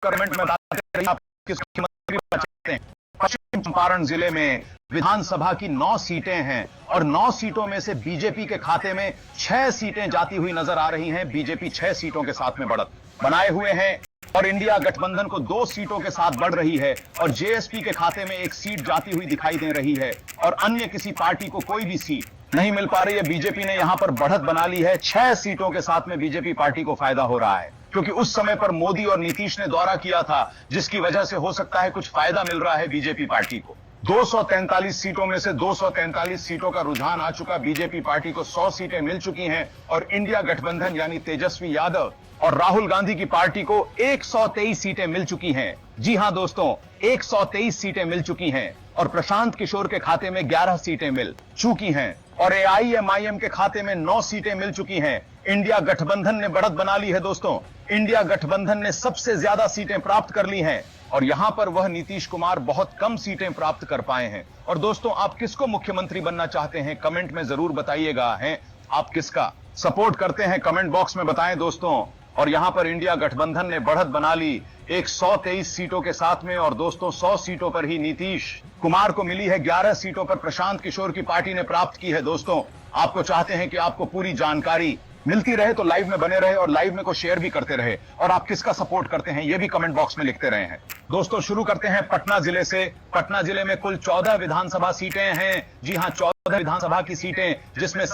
कमेंट में बताते रहिए आप किस मुख्यमंत्री बनना चाहते हैं। पश्चिम चंपारण जिले में विधानसभा की 9 सीटें हैं और 9 सीटों में से बीजेपी के खाते में 6 सीटें जाती हुई नजर आ रही हैं। बीजेपी 6 सीटों के साथ में बढ़त बनाए हुए हैं और इंडिया गठबंधन को 2 सीटों के साथ बढ़ रही है और जेएसपी के खाते में 1 सीट जाती हुई दिखाई दे रही है और अन्य किसी पार्टी को कोई भी सीट नहीं मिल पा रही है। बीजेपी ने यहां पर बढ़त बना ली है। 6 सीटों के साथ में बीजेपी पार्टी को फायदा हो रहा है क्योंकि उस समय पर मोदी और नीतीश ने दौरा किया था जिसकी वजह से हो सकता है कुछ फायदा मिल रहा है बीजेपी पार्टी को। 243 सीटों में से 243 सीटों का रुझान आ चुका। बीजेपी पार्टी को 100 सीटें मिल चुकी हैं और इंडिया गठबंधन यानी तेजस्वी यादव और राहुल गांधी की पार्टी को 123 सीटें मिल चुकी हैं। जी हां दोस्तों 123 सीटें मिल चुकी हैं और प्रशांत किशोर के खाते में 11 सीटें मिल चुकी हैं और एआईएमआईएम के खाते में 9 सीटें मिल चुकी हैं। इंडिया गठबंधन ने बढ़त बना ली है। दोस्तों इंडिया गठबंधन ने सबसे ज्यादा सीटें प्राप्त कर ली हैं और यहां पर वह नीतीश कुमार बहुत कम सीटें प्राप्त कर पाए हैं। और दोस्तों आप किसको मुख्यमंत्री बनना चाहते हैं कमेंट में जरूर बताइएगा। हैं आप किसका सपोर्ट करते हैं कमेंट बॉक्स में बताएं दोस्तों। और यहां पर इंडिया गठबंधन ने बढ़त बना ली 123 सीटों के साथ में और दोस्तों 100 सीटों पर ही नीतीश कुमार को मिली है। 11 सीटों पर प्रशांत किशोर की पार्टी ने प्राप्त की है। दोस्तों आपको चाहते हैं कि आपको पूरी जानकारी मिलती रहे तो लाइव में बने रहे और लाइव में को शेयर भी करते रहे और आप किसका सपोर्ट करते हैं ये भी कमेंट बॉक्स में लिखते रहे हैं। दोस्तों शुरू करते हैं पटना जिले से। पटना जिले में कुल 14 विधानसभा सीटें हैं। जी हां 14 विधानसभा की सीटें जिसमें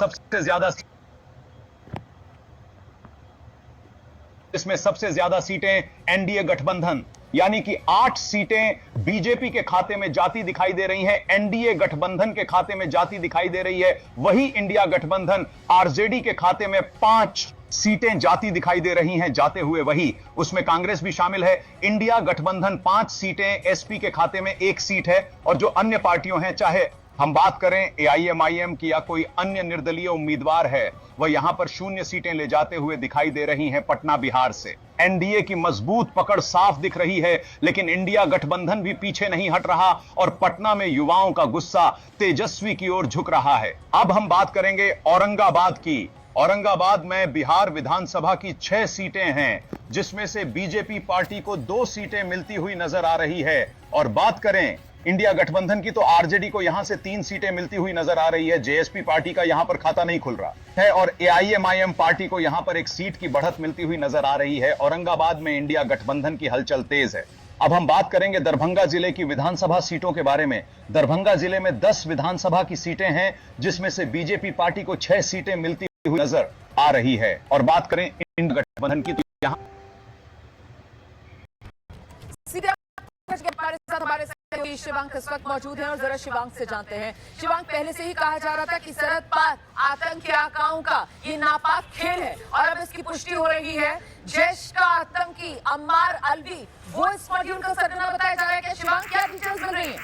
सबसे ज्यादा सीटें एनडीए गठबंधन यानी कि 8 सीटें बीजेपी के खाते में जाती दिखाई दे रही हैं, एनडीए गठबंधन के खाते में जाती दिखाई दे रही है। वही इंडिया गठबंधन आरजेडी के खाते में 5 सीटें जाती दिखाई दे रही हैं, जाते हुए वही, उसमें कांग्रेस भी शामिल है। इंडिया गठबंधन 5 सीटें, एसपी के खाते में 1 सीट है, और जो अन्य पार्टियों हैं, चाहे हम बात करें एआईएमआईएम की या कोई अन्य निर्दलीय उम्मीदवार है, वह यहां पर 0 सीटें ले जाते हुए दिखाई दे रही हैं पटना बिहार से। एनडीए की मजबूत पकड़ साफ दिख रही है, लेकिन इंडिया गठबंधन भी पीछे नहीं हट रहा और पटना में युवाओं का गुस्सा तेजस्वी की ओर झुक रहा है। अब हम बात करेंगे औरंगाबाद की। औरंगाबाद में बिहार विधानसभा की 6 सीटें हैं, जिसमें से बीजेपी पार्टी को 2 सीटें मिलती हुई नजर आ रही है। और बात करें इंडिया गठबंधन की, तो आरजेडी को यहां से 3 सीटें मिलती हुई नजर आ रही है। जेएसपी पार्टी का यहां पर खाता नहीं खुल रहा है, और एआईएमआईएम पार्टी को यहां पर 1 सीट की बढ़त मिलती हुई नजर आ रही है। औरंगाबाद में इंडिया गठबंधन की हलचल तेज है। अब हम बात करेंगे दरभंगा जिले की विधानसभा सीटों के बारे में। दरभंगा जिले में 10 विधानसभा की सीटें हैं, जिसमें से बीजेपी पार्टी को 6 सीटें मिलती हुई नजर आ रही है। और बात करें इंडिया गठबंधन की, तो यहां हमारे शिवांग इस वक्त मौजूद हैं और जरा शिवांग से जानते हैं। शिवांग, पहले से ही कहा जा रहा था कि सरहद पार आतंकी आकाओं का ये नापाक खेल है, और अब इसकी पुष्टि हो रही है। जैश का आतंकी अम्मार अलवी, वो इस मॉड्यूल का सरगना बताया जा रहा है। क्या शिवांग, क्या डिटेल्स मिल रही है?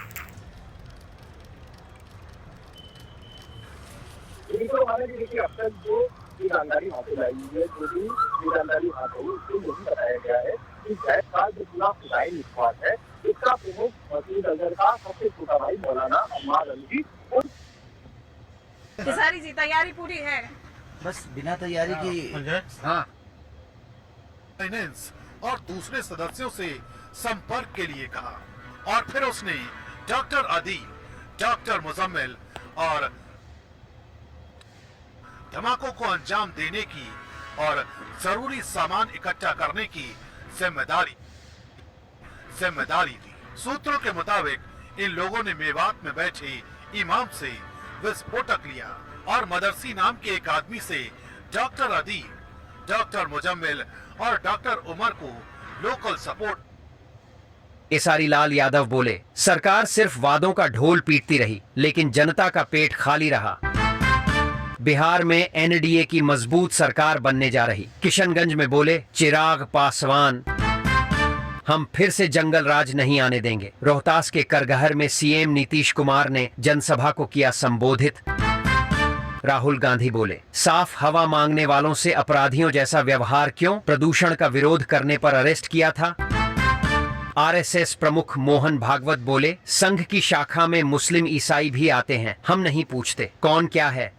देखिए, अब तक जो जानकारी हासिल आई है, जो भी जानकारी हासिल हुई, उसको यही बताया गया है कि जैश का जो पूरा खुदाई निष्पात है, इसका प्रमुख मसूद अजहर का सबसे छोटा भाई मौलाना अम्मार अलवी। सारी जी तैयारी पूरी है, बस बिना तैयारी की। हाँ, फाइनेंस और दूसरे सदस्यों से संपर्क के लिए कहा, और फिर उसने डॉक्टर आदिल, डॉक्टर मुजम्मिल और धमाकों को अंजाम देने की और जरूरी सामान इकट्ठा करने की जिम्मेदारी दी। सूत्रों के मुताबिक इन लोगों ने मेवात में बैठे इमाम से विस्फोटक लिया और मदरसी नाम के एक आदमी से डॉक्टर आदिल, डॉक्टर मुजम्मिल और डॉक्टर उमर को लोकल सपोर्ट। केसारी लाल यादव बोले, सरकार सिर्फ वादों का ढोल पीटती रही, लेकिन जनता का पेट खाली रहा। बिहार में एनडीए की मजबूत सरकार बनने जा रही। किशनगंज में बोले चिराग पासवान, हम फिर से जंगल राज नहीं आने देंगे। रोहतास के करगहर में सीएम नीतीश कुमार ने जनसभा को किया संबोधित। राहुल गांधी बोले, साफ हवा मांगने वालों से अपराधियों जैसा व्यवहार क्यों? प्रदूषण का विरोध करने पर अरेस्ट किया था। आरएसएस प्रमुख मोहन भागवत बोले, संघ की शाखा में मुस्लिम ईसाई भी आते हैं, हम नहीं पूछते कौन क्या है।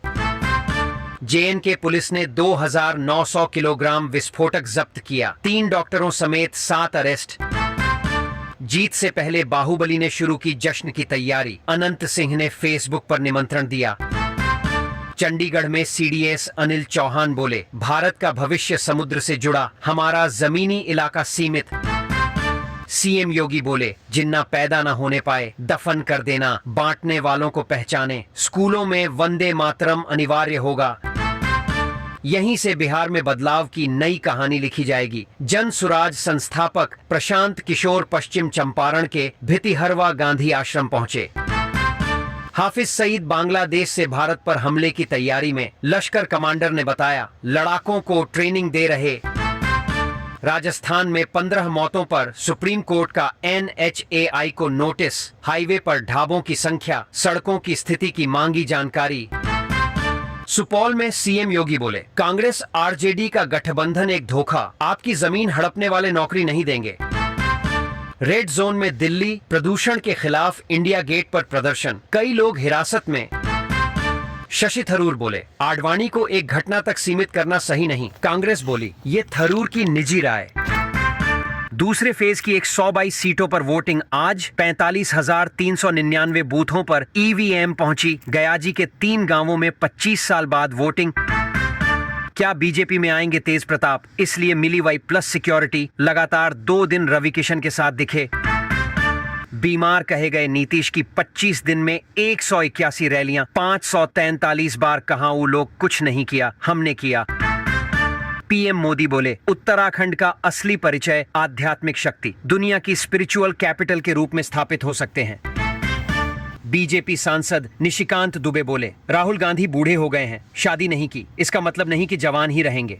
जेएनके पुलिस ने 2900 किलोग्राम विस्फोटक जब्त किया। 3 डॉक्टरों समेत 7 अरेस्ट। जीत से पहले बाहुबली ने शुरू की जश्न की तैयारी। अनंत सिंह ने फेसबुक पर निमंत्रण दिया। चंडीगढ़ में सीडीएस अनिल चौहान बोले, भारत का भविष्य समुद्र से जुड़ा, हमारा जमीनी इलाका सीमित। सीएम योगी बोले, जिन्ना पैदा न होने पाए दफन कर देना, बांटने वालों को पहचाने। स्कूलों में वंदे मातरम अनिवार्य होगा। यहीं से बिहार में बदलाव की नई कहानी लिखी जाएगी। जन सुराज संस्थापक प्रशांत किशोर पश्चिम चंपारण के भितिहरवा गांधी आश्रम पहुंचे। हाफिज सईद बांग्लादेश से भारत पर हमले की तैयारी में, लश्कर कमांडर ने बताया, लड़ाकों को ट्रेनिंग दे रहे। राजस्थान में 15 मौतों पर सुप्रीम कोर्ट का NHAI को नोटिस। हाईवे पर ढाबों की संख्या, सड़कों की स्थिति की मांगी जानकारी। सुपौल में सीएम योगी बोले, कांग्रेस आरजेडी का गठबंधन एक धोखा, आपकी जमीन हड़पने वाले नौकरी नहीं देंगे। रेड जोन में दिल्ली, प्रदूषण के खिलाफ इंडिया गेट पर प्रदर्शन, कई लोग हिरासत में। शशि थरूर बोले, आडवाणी को एक घटना तक सीमित करना सही नहीं। कांग्रेस बोली, ये थरूर की निजी राय। दूसरे फेज की 122 सीटों पर वोटिंग आज। 45,399 बूथों पर ईवीएम पहुंची। गयाजी के 3 गांवों में 25 साल बाद वोटिंग। क्या बीजेपी में आएंगे तेज प्रताप? इसलिए मिली Y+ सिक्योरिटी। लगातार 2 दिन रवि किशन के साथ दिखे। बीमार कहे गए नीतीश की 25 दिन में 181 रैलियां, 543 बार कहा वो लोग कुछ नहीं किया, हमने किया। पीएम मोदी बोले, उत्तराखंड का असली परिचय आध्यात्मिक शक्ति दुनिया की स्पिरिचुअल कैपिटल के रूप में स्थापित हो सकते हैं। बीजेपी सांसद निशिकांत दुबे बोले, राहुल गांधी बूढ़े हो गए हैं, शादी नहीं की, इसका मतलब नहीं कि जवान ही रहेंगे।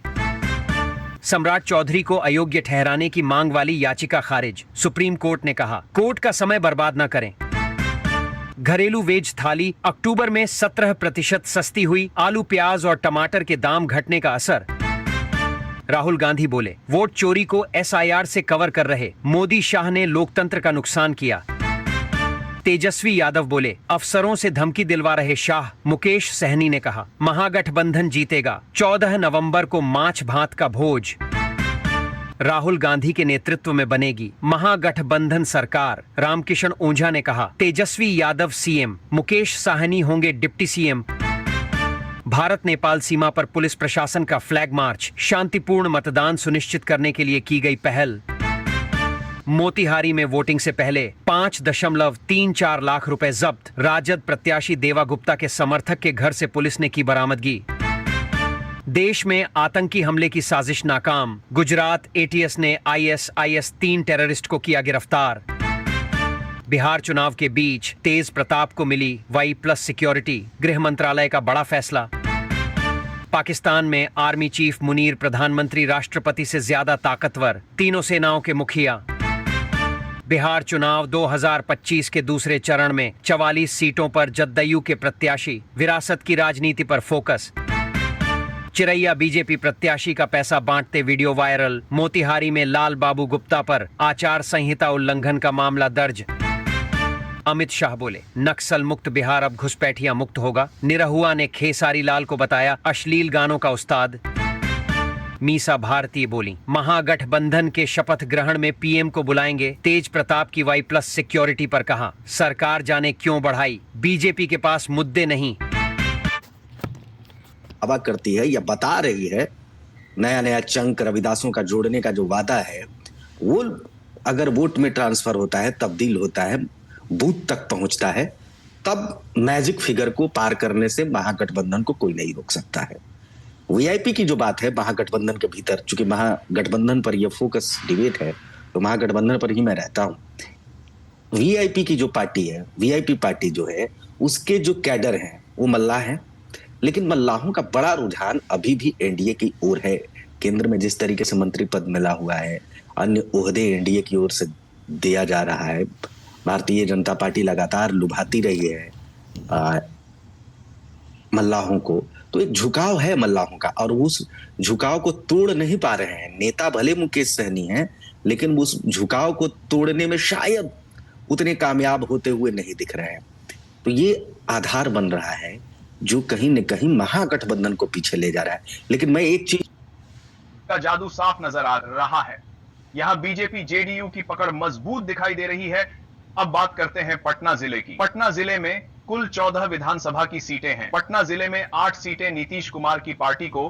सम्राट चौधरी को अयोग्य ठहराने की मांग वाली याचिका खारिज, सुप्रीम कोर्ट ने कहा, कोर्ट का समय बर्बाद न करें। घरेलू वेज थाली अक्टूबर में 17% सस्ती हुई, आलू प्याज और टमाटर के दाम घटने का असर। राहुल गांधी बोले, वोट चोरी को एसआईआर से कवर कर रहे मोदी शाह ने लोकतंत्र का नुकसान किया। तेजस्वी यादव बोले, अफसरों से धमकी दिलवा रहे शाह। मुकेश सहनी ने कहा, महागठबंधन जीतेगा, 14 नवंबर को माछ भात का भोज। राहुल गांधी के नेतृत्व में बनेगी महागठबंधन सरकार, रामकिशन ओझा ने कहा। तेजस्वी यादव सीएम, मुकेश साहनी होंगे डिप्टी सीएम। भारत नेपाल सीमा पर पुलिस प्रशासन का फ्लैग मार्च, शांतिपूर्ण मतदान सुनिश्चित करने के लिए की गई पहल। मोतिहारी में वोटिंग से पहले 5.34 लाख रुपए जब्त, राजद प्रत्याशी देवा गुप्ता के समर्थक के घर से पुलिस ने की बरामदगी। देश में आतंकी हमले की साजिश नाकाम, गुजरात एटीएस ने आईएसआईएस 3 टेररिस्ट को किया गिरफ्तार। बिहार चुनाव के बीच तेज प्रताप को मिली Y+ सिक्योरिटी, गृह मंत्रालय का बड़ा फैसला। पाकिस्तान में आर्मी चीफ मुनीर प्रधानमंत्री राष्ट्रपति से ज्यादा ताकतवर, तीनों सेनाओं के मुखिया। बिहार चुनाव 2025 के दूसरे चरण में 44 सीटों पर जदयू के प्रत्याशी, विरासत की राजनीति पर फोकस। चिरैया बीजेपी प्रत्याशी का पैसा बांटते वीडियो वायरल, मोतिहारी में लाल बाबू गुप्ता पर आचार संहिता उल्लंघन का मामला दर्ज। अमित शाह बोले, नक्सल मुक्त बिहार अब घुसपैठिया मुक्त होगा। निरहुआ ने खेसारी लाल को बताया अश्लील गानों का उस्ताद। मीसा भारती बोली, महागठबंधन के शपथ ग्रहण में पीएम को बुलाएंगे। तेज प्रताप की Y+ सिक्योरिटी पर कहा, सरकार जाने क्यों बढ़ाई, बीजेपी के पास मुद्दे नहीं। दावा करती है या बता रही है, नया नया चंक रविदासों का जोड़ने का जो वादा है, वो अगर वोट में ट्रांसफर होता है, तब्दील होता है, बूथ तक पहुंचता है, तब मैजिक फिगर को पार करने से महागठबंधन को कोई नहीं रोक सकता है। वीआईपी की जो बात है महागठबंधन के भीतर, चूंकि महागठबंधन पर यह फोकस डिबेट है, तो महागठबंधन पर ही मैं रहता हूं। वीआईपी की जो पार्टी है, वीआईपी पार्टी जो है, उसके जो कैडर हैं वो मल्लाह हैं, लेकिन मल्लाहों का बड़ा रुझान अभी भी एनडीए की ओर है। केंद्र में जिस तरीके से मंत्री पद मिला हुआ है, अन्य ओहदे एनडीए की ओर से दिया जा रहा है, भारतीय जनता पार्टी लगातार लुभाती रही है मल्लाहों को, तो एक झुकाव है मल्लाहों का, और उस झुकाव को तोड़ नहीं पा रहे हैं। नेता भले मुकेश सहनी हैं, लेकिन उस झुकाव को तोड़ने में शायद उतने कामयाब होते हुए नहीं दिख रहे हैं। तो ये आधार बन रहा है जो कहीं न कहीं महागठबंधन को पीछे ले जा रहा है। लेकिन मैं एक चीज का जादू साफ नजर आ रहा है, यहाँ बीजेपी जेडीयू की पकड़ मजबूत दिखाई दे रही है। अब बात करते हैं पटना जिले की। पटना जिले में कुल 14 विधानसभा की सीटें हैं। पटना जिले में 8 सीटें नीतीश कुमार की पार्टी को,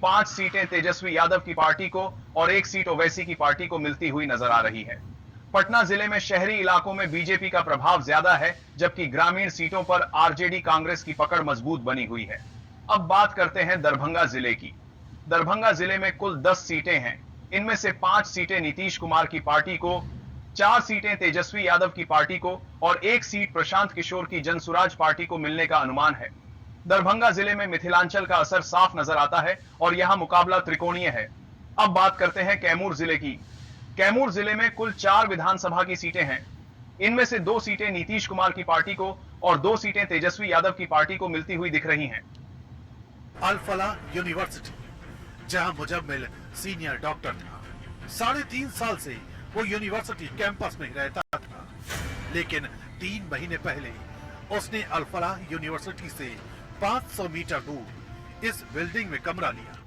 5 सीटें तेजस्वी यादव की पार्टी को और 1 सीट ओवैसी की पार्टी को मिलती हुई नजर आ रही है। पटना जिले में शहरी इलाकों में बीजेपी का प्रभाव ज्यादा है, जबकि ग्रामीण सीटों पर आरजेडी कांग्रेस की पकड़ मजबूत बनी हुई है। अब बात करते हैं दरभंगा जिले की। दरभंगा जिले में कुल 10 सीटें हैं। इनमें से 5 सीटें नीतीश कुमार की पार्टी को, 4 सीटें तेजस्वी यादव की पार्टी को और 1 सीट प्रशांत किशोर की जनसुराज पार्टी को मिलने का अनुमान है। दरभंगा जिले में मिथिलांचल का असर साफ नजर आता है और यहां मुकाबला त्रिकोणीय है। अब बात करते हैं कैमूर जिले की। कैमूर जिले में कुल 4 विधानसभा की सीटें हैं। इनमें से 2 सीटें नीतीश कुमार की पार्टी को और 2 सीटें तेजस्वी यादव की पार्टी को मिलती हुई दिख रही हैं। अल-फलाह यूनिवर्सिटी, जहां मुजम्मिल सीनियर डॉक्टर था, 3.5 साल से वो यूनिवर्सिटी कैंपस में रहता था, लेकिन 3 महीने पहले उसने अल-फलाह यूनिवर्सिटी से 500 मीटर दूर इस बिल्डिंग में कमरा लिया।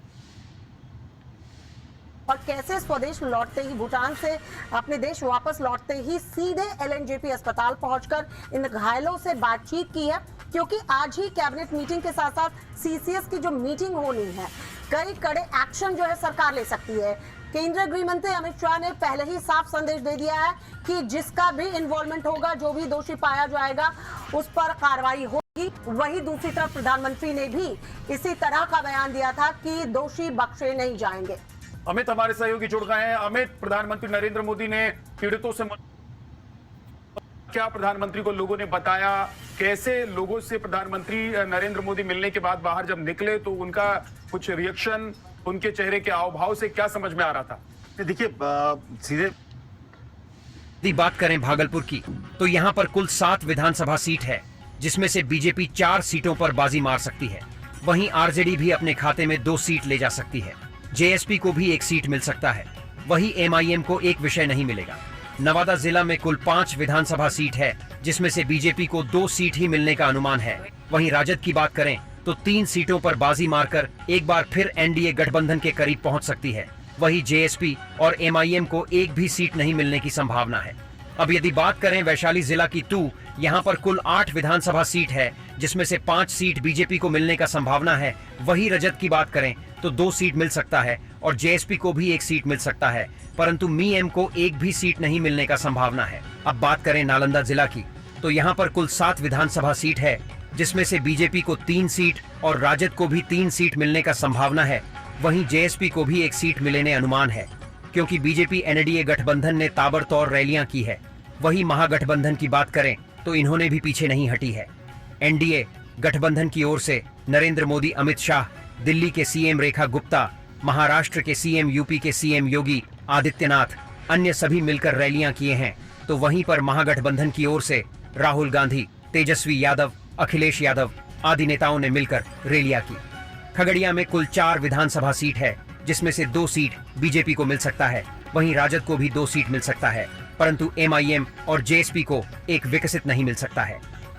और कैसे स्वदेश लौटते ही, भूटान से अपने देश वापस लौटते ही सीधे एलएनजेपी अस्पताल पहुंचकर इन घायलों से बातचीत की है, क्योंकि आज ही कैबिनेट मीटिंग के साथ साथ सीसीएस की जो मीटिंग होनी है, कई कड़े एक्शन जो है सरकार ले सकती है। केंद्रीय गृह मंत्री अमित शाह ने पहले ही साफ संदेश दे दिया है कि जिसका भी इन्वॉल्वमेंट होगा, जो भी दोषी पाया जाएगा, उस पर कार्रवाई हो। वही दूसरी तरफ प्रधानमंत्री ने भी इसी तरह का बयान दिया था कि दोषी बख्शे नहीं जाएंगे। अमित हमारे सहयोगी जुड़ गए हैं। अमित, प्रधानमंत्री नरेंद्र मोदी ने पीड़ितों से क्या प्रधानमंत्री को लोगों ने बताया, कैसे लोगों से प्रधानमंत्री नरेंद्र मोदी मिलने के बाद बाहर जब निकले तो उनका कुछ रिएक्शन, उनके चेहरे के हाव भाव से क्या समझ में आ रहा था? देखिए सीधे यदि बात करें भागलपुर की तो यहाँ पर कुल 7 विधानसभा सीट है, जिसमें से बीजेपी 4 सीटों पर बाजी मार सकती है। वहीं आरजेडी भी अपने खाते में 2 सीट ले जा सकती है। जेएसपी को भी 1 सीट मिल सकता है। वहीं एमआईएम को एक विषय नहीं मिलेगा। नवादा जिला में कुल 5 विधानसभा सीट है, जिसमें से बीजेपी को 2 सीट ही मिलने का अनुमान है। वहीं राजद की बात करें तो 3 सीटों पर बाजी मारकर एक बार फिर एनडीए गठबंधन के करीब पहुंच सकती है। वहीं जेएसपी और एमआईएम को एक भी सीट नहीं मिलने की संभावना है। अब यदि बात करें वैशाली जिला की तो यहाँ पर कुल 8 विधानसभा सीट है, जिसमें से 5 सीट बीजेपी को मिलने का संभावना है। वहीं रजत की बात करें तो 2 सीट मिल सकता है और जेएसपी को भी 1 सीट मिल सकता है, परंतु मीएम को एक भी सीट नहीं मिलने का संभावना है। अब बात करें नालंदा जिला की तो यहाँ पर कुल 7 विधानसभा सीट है, जिसमें से बीजेपी को 3 सीट और राजद को भी 3 सीट मिलने का संभावना है। वहीं जेएसपी को भी 1 सीट मिलने अनुमान है, क्योंकि बीजेपी एनडीए गठबंधन ने ताबड़तोड़ रैलियां की है। वहीं महागठबंधन की बात करें तो इन्होंने भी पीछे नहीं हटी है। एनडीए गठबंधन की ओर से नरेंद्र मोदी, अमित शाह, दिल्ली के सीएम रेखा गुप्ता, महाराष्ट्र के सीएम, यूपी के सीएम योगी आदित्यनाथ, अन्य सभी मिलकर रैलियां किए हैं। तो वहीं पर महागठबंधन की ओर से राहुल गांधी, तेजस्वी यादव, अखिलेश यादव आदि नेताओं ने मिलकर रैलियां की। खगड़िया में कुल 4 विधानसभा सीट है, जिसमें से 2 सीट बीजेपी को मिल सकता है। वहीं राजद को भी 2 सीट मिल सकता है, परंतु एमआईएम और जेएसपी को एक विकसित नहीं मिल सकता है।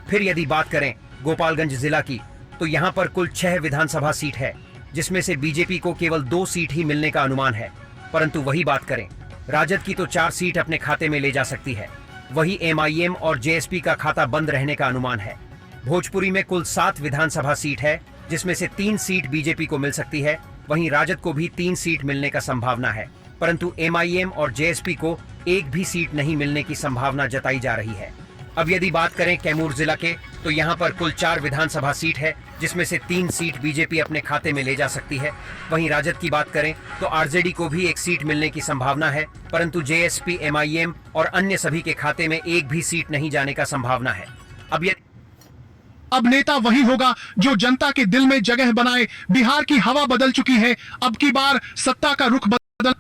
फिर यदि बात करें गोपालगंज जिला की तो यहाँ पर कुल 6 विधानसभा सीट है, जिसमें से बीजेपी को केवल 2 सीट ही मिलने का अनुमान है। परंतु वही बात करें राजद की तो 4 सीट अपने खाते में ले जा सकती है। वही एमआईएम और जेएसपी का खाता बंद रहने का अनुमान है। भोजपुरी में कुल 7 विधानसभा सीट है, जिसमें से 3 सीट बीजेपी को मिल सकती है। वहीं राजद को भी 3 सीट मिलने का संभावना है, परंतु एमआईएम और जेएसपी को एक भी सीट नहीं मिलने की संभावना जताई जा रही है। अब यदि बात करें कैमूर जिला के तो यहाँ पर कुल 4 विधानसभा सीट है, जिसमें से 3 सीट बीजेपी अपने खाते में ले जा सकती है। वहीं राजद की बात करें तो आरजेडी को भी 1 सीट मिलने की संभावना है, परंतु जेएसपी, एमआईएम और अन्य सभी के खाते में एक भी सीट नहीं जाने का संभावना है। अब नेता वही होगा जो जनता के दिल में जगह बनाए। बिहार की हवा बदल चुकी है, अब की बार सत्ता का रुख बदल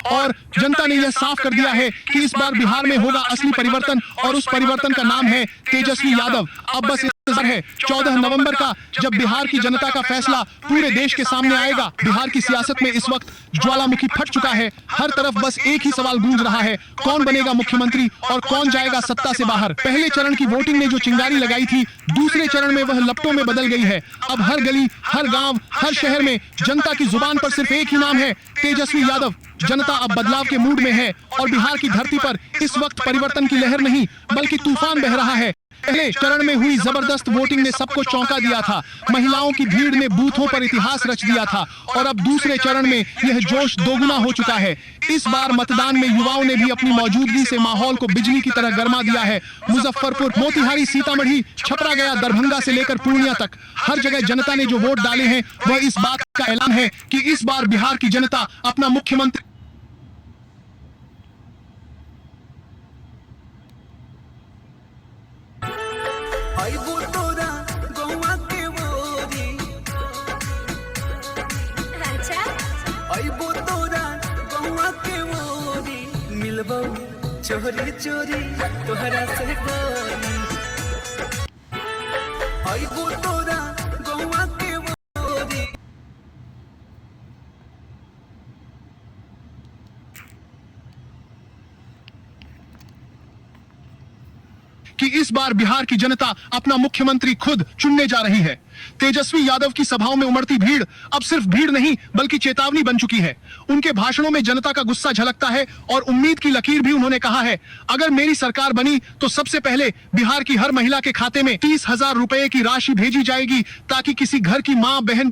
और जनता ने यह साफ कर दिया है कि इस बार बिहार में होगा असली परिवर्तन और उस परिवर्तन का नाम है तेजस्वी यादव। अब बस इंतजार है 14 नवंबर का, जब बिहार की जनता का फैसला पूरे देश के सामने आएगा। बिहार की सियासत में इस वक्त ज्वालामुखी फट चुका है। हर तरफ बस एक ही सवाल गूंज रहा है, कौन बनेगा मुख्यमंत्री और कौन जाएगा सत्ता से बाहर। पहले चरण की वोटिंग ने जो चिंगारी लगाई थी, दूसरे चरण में वह लपटों में बदल गई है। अब हर गली, हर गांव, हर शहर में जनता की जुबान पर सिर्फ एक ही नाम है, तेजस्वी यादव। जनता अब बदलाव के मूड में है और बिहार की धरती पर इस वक्त परिवर्तन की लहर नहीं बल्कि तूफान बह रहा है। पहले चरण में हुई जबरदस्त वोटिंग ने सबको चौंका दिया था। महिलाओं की भीड़ ने बूथों पर इतिहास रच दिया था और अब दूसरे चरण में यह जोश दोगुना हो चुका है। इस बार मतदान में युवाओं ने भी अपनी मौजूदगी से माहौल को बिजली की तरह गर्मा दिया है। मुजफ्फरपुर, मोतिहारी, सीतामढ़ी, छपरा गया, दरभंगा से लेकर पूर्णिया तक हर जगह जनता ने जो वोट डाले हैं वह इस बात का ऐलान है कि इस बार बिहार की जनता अपना मुख्यमंत्री चोरी चोरी तोहरा से बोली आइबो तोरा गौवा के बोरी। कि इस बार बिहार की जनता अपना मुख्यमंत्री खुद चुनने जा रही है। तेजस्वी यादव की सभाओं में उमड़ती भीड़ अब सिर्फ भीड़ नहीं बल्कि चेतावनी बन चुकी है। उनके भाषणों में जनता का गुस्सा झलकता है और उम्मीद की लकीर भी उन्होंने कहा है, अगर मेरी सरकार बनी तो सबसे पहले बिहार की हर महिला के खाते में 30,000 रुपए की राशि भेजी जाएगी, ताकि किसी घर की मां, बहन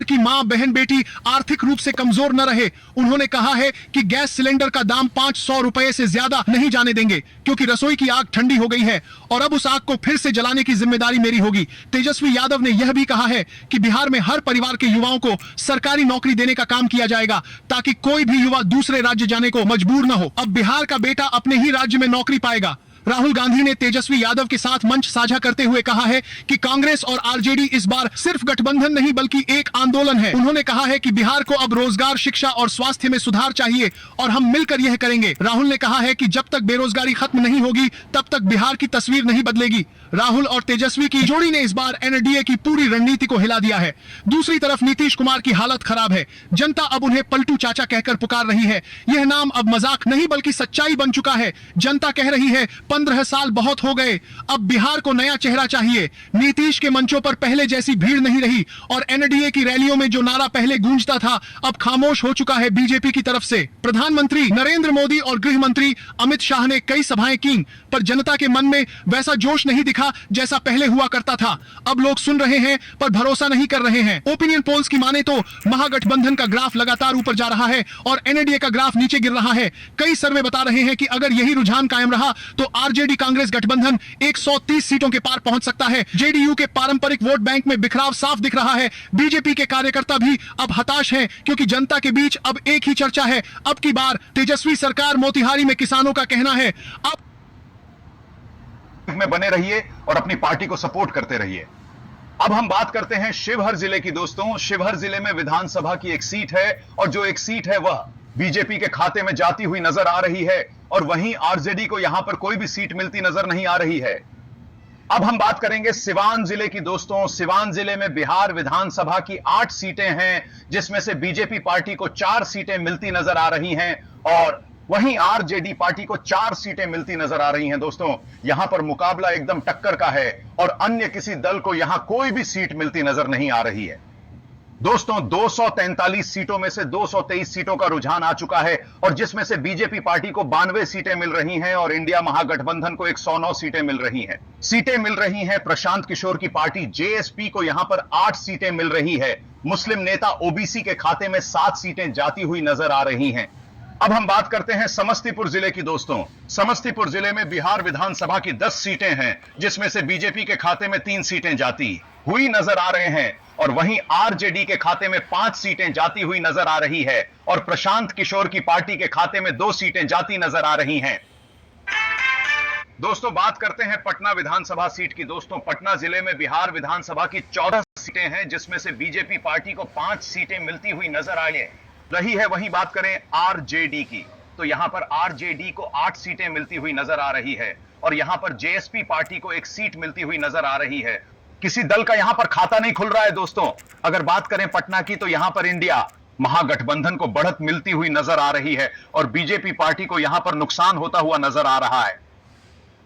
की मां बहन बेटी आर्थिक रूप से कमजोर न रहे। उन्होंने कहा है कि गैस सिलेंडर का दाम 500 रुपए से ज्यादा नहीं जाने देंगे, क्योंकि रसोई की आग ठंडी हो गई है और अब उस आग को फिर से जलाने की जिम्मेदारी मेरी होगी। तेजस्वी यादव ने यह भी कहा है कि बिहार में हर परिवार के युवाओं को सरकारी नौकरी देने का काम किया जाएगा, ताकि कोई भी युवा दूसरे राज्य जाने को मजबूर न हो। अब बिहार का बेटा अपने ही राज्य में नौकरी पाएगा। राहुल गांधी ने तेजस्वी यादव के साथ मंच साझा करते हुए कहा है कि कांग्रेस और आरजेडी इस बार सिर्फ गठबंधन नहीं बल्कि एक आंदोलन है। उन्होंने कहा है कि बिहार को अब रोजगार, शिक्षा और स्वास्थ्य में सुधार चाहिए और हम मिलकर यह करेंगे। राहुल ने कहा है कि जब तक बेरोजगारी खत्म नहीं होगी तब तक बिहार की तस्वीर नहीं बदलेगी। राहुल और तेजस्वी की जोड़ी ने इस बार एनडीए की पूरी रणनीति को हिला दिया है। दूसरी तरफ नीतीश कुमार की हालत खराब है। जनता अब उन्हें पलटू चाचा कहकर पुकार रही है। यह नाम अब मजाक नहीं बल्कि सच्चाई बन चुका है। जनता कह रही है 15 साल बहुत हो गए, अब बिहार को नया चेहरा चाहिए। नीतीश के मंचों पर पहले जैसी भीड़ नहीं रही और एनडीए की रैलियों में जो नारा पहले गूंजता था अब खामोश हो चुका है बीजेपी की तरफ से। प्रधानमंत्री नरेंद्र मोदी और गृह मंत्री अमित शाह ने कई सभाएं की, पर जनता के मन में वैसा जोश नहीं दिखा जैसा पहले हुआ करता था। अब लोग सुन रहे हैं पर भरोसा नहीं कर रहे हैं। ओपिनियन पोल्स की माने तो महागठबंधन का ग्राफ लगातार ऊपर जा रहा है और एनडीए का ग्राफ नीचे गिर रहा है। कई सर्वे बता रहे हैं कि अगर यही रुझान कायम रहा तो आरजेडी कांग्रेस गठबंधन 130 सीटों के पार पहुंच सकता है। जेडीयू के पारंपरिक वोट बैंक में बिखराव साफ दिख रहा है। बीजेपी के कार्यकर्ता भी अब हताश हैं, क्योंकि जनता के बीच अब एक ही चर्चा है, अब की बार तेजस्वी सरकार। मोतिहारी में किसानों का कहना है अब में बने रहिए और अपनी पार्टी को सपोर्ट करते रहिए। अब हम बात करते हैं शिवहर जिले की। दोस्तों, शिवहर जिले में विधानसभा की एक सीट है और जो एक सीट है वह बीजेपी के खाते में जाती हुई नजर आ रही है और वहीं आरजेडी को यहां पर कोई भी सीट मिलती नजर नहीं आ रही है। अब हम बात करेंगे सिवान जिले की। दोस्तों, सिवान जिले में बिहार विधानसभा की 8 सीटें हैं, जिसमें से बीजेपी पार्टी को 4 सीटें मिलती नजर आ रही हैं और वहीं आरजेडी पार्टी को 4 सीटें मिलती नजर आ रही हैं। दोस्तों, यहां पर मुकाबला एकदम टक्कर का है और अन्य किसी दल को यहां कोई भी सीट मिलती नजर नहीं आ रही है। दोस्तों, 243 सीटों में से 223 सीटों का रुझान आ चुका है और जिसमें से बीजेपी पार्टी को 92 सीटें मिल रही हैं और इंडिया महागठबंधन को 109 सीटें मिल रही हैं। सीटें मिल रही हैं प्रशांत किशोर की पार्टी जेएसपी को यहां पर 8 सीटें मिल रही है। मुस्लिम नेता ओबीसी के खाते में 7 सीटें जाती हुई नजर आ रही हैं। अब हम बात करते हैं समस्तीपुर जिले की। दोस्तों, समस्तीपुर जिले में बिहार विधानसभा की 10 सीटें हैं, जिसमें से बीजेपी के खाते में 3 सीटें जाती हुई नजर आ रहे हैं और वहीं आरजेडी के खाते में 5 सीटें जाती हुई नजर आ रही है और प्रशांत किशोर की पार्टी के खाते में 2 सीटें जाती नजर आ रही हैं। दोस्तों, बात करते हैं पटना विधानसभा सीट की। दोस्तों, पटना जिले में बिहार विधानसभा की 14 सीटें हैं, जिसमें से बीजेपी पार्टी को 5 सीटें मिलती हुई नजर आ रही है। वहीं बात करें आरजेडी की तो यहां पर आरजेडी को 8 सीटें मिलती हुई नजर आ रही है और यहां पर जेएसपी पार्टी को 1 सीट मिलती हुई नजर आ रही है। किसी दल का यहां पर खाता नहीं खुल रहा है। दोस्तों, अगर बात करें पटना की तो यहां पर इंडिया महागठबंधन को बढ़त मिलती हुई नजर आ रही है और बीजेपी पार्टी को यहां पर नुकसान होता हुआ नजर आ रहा है।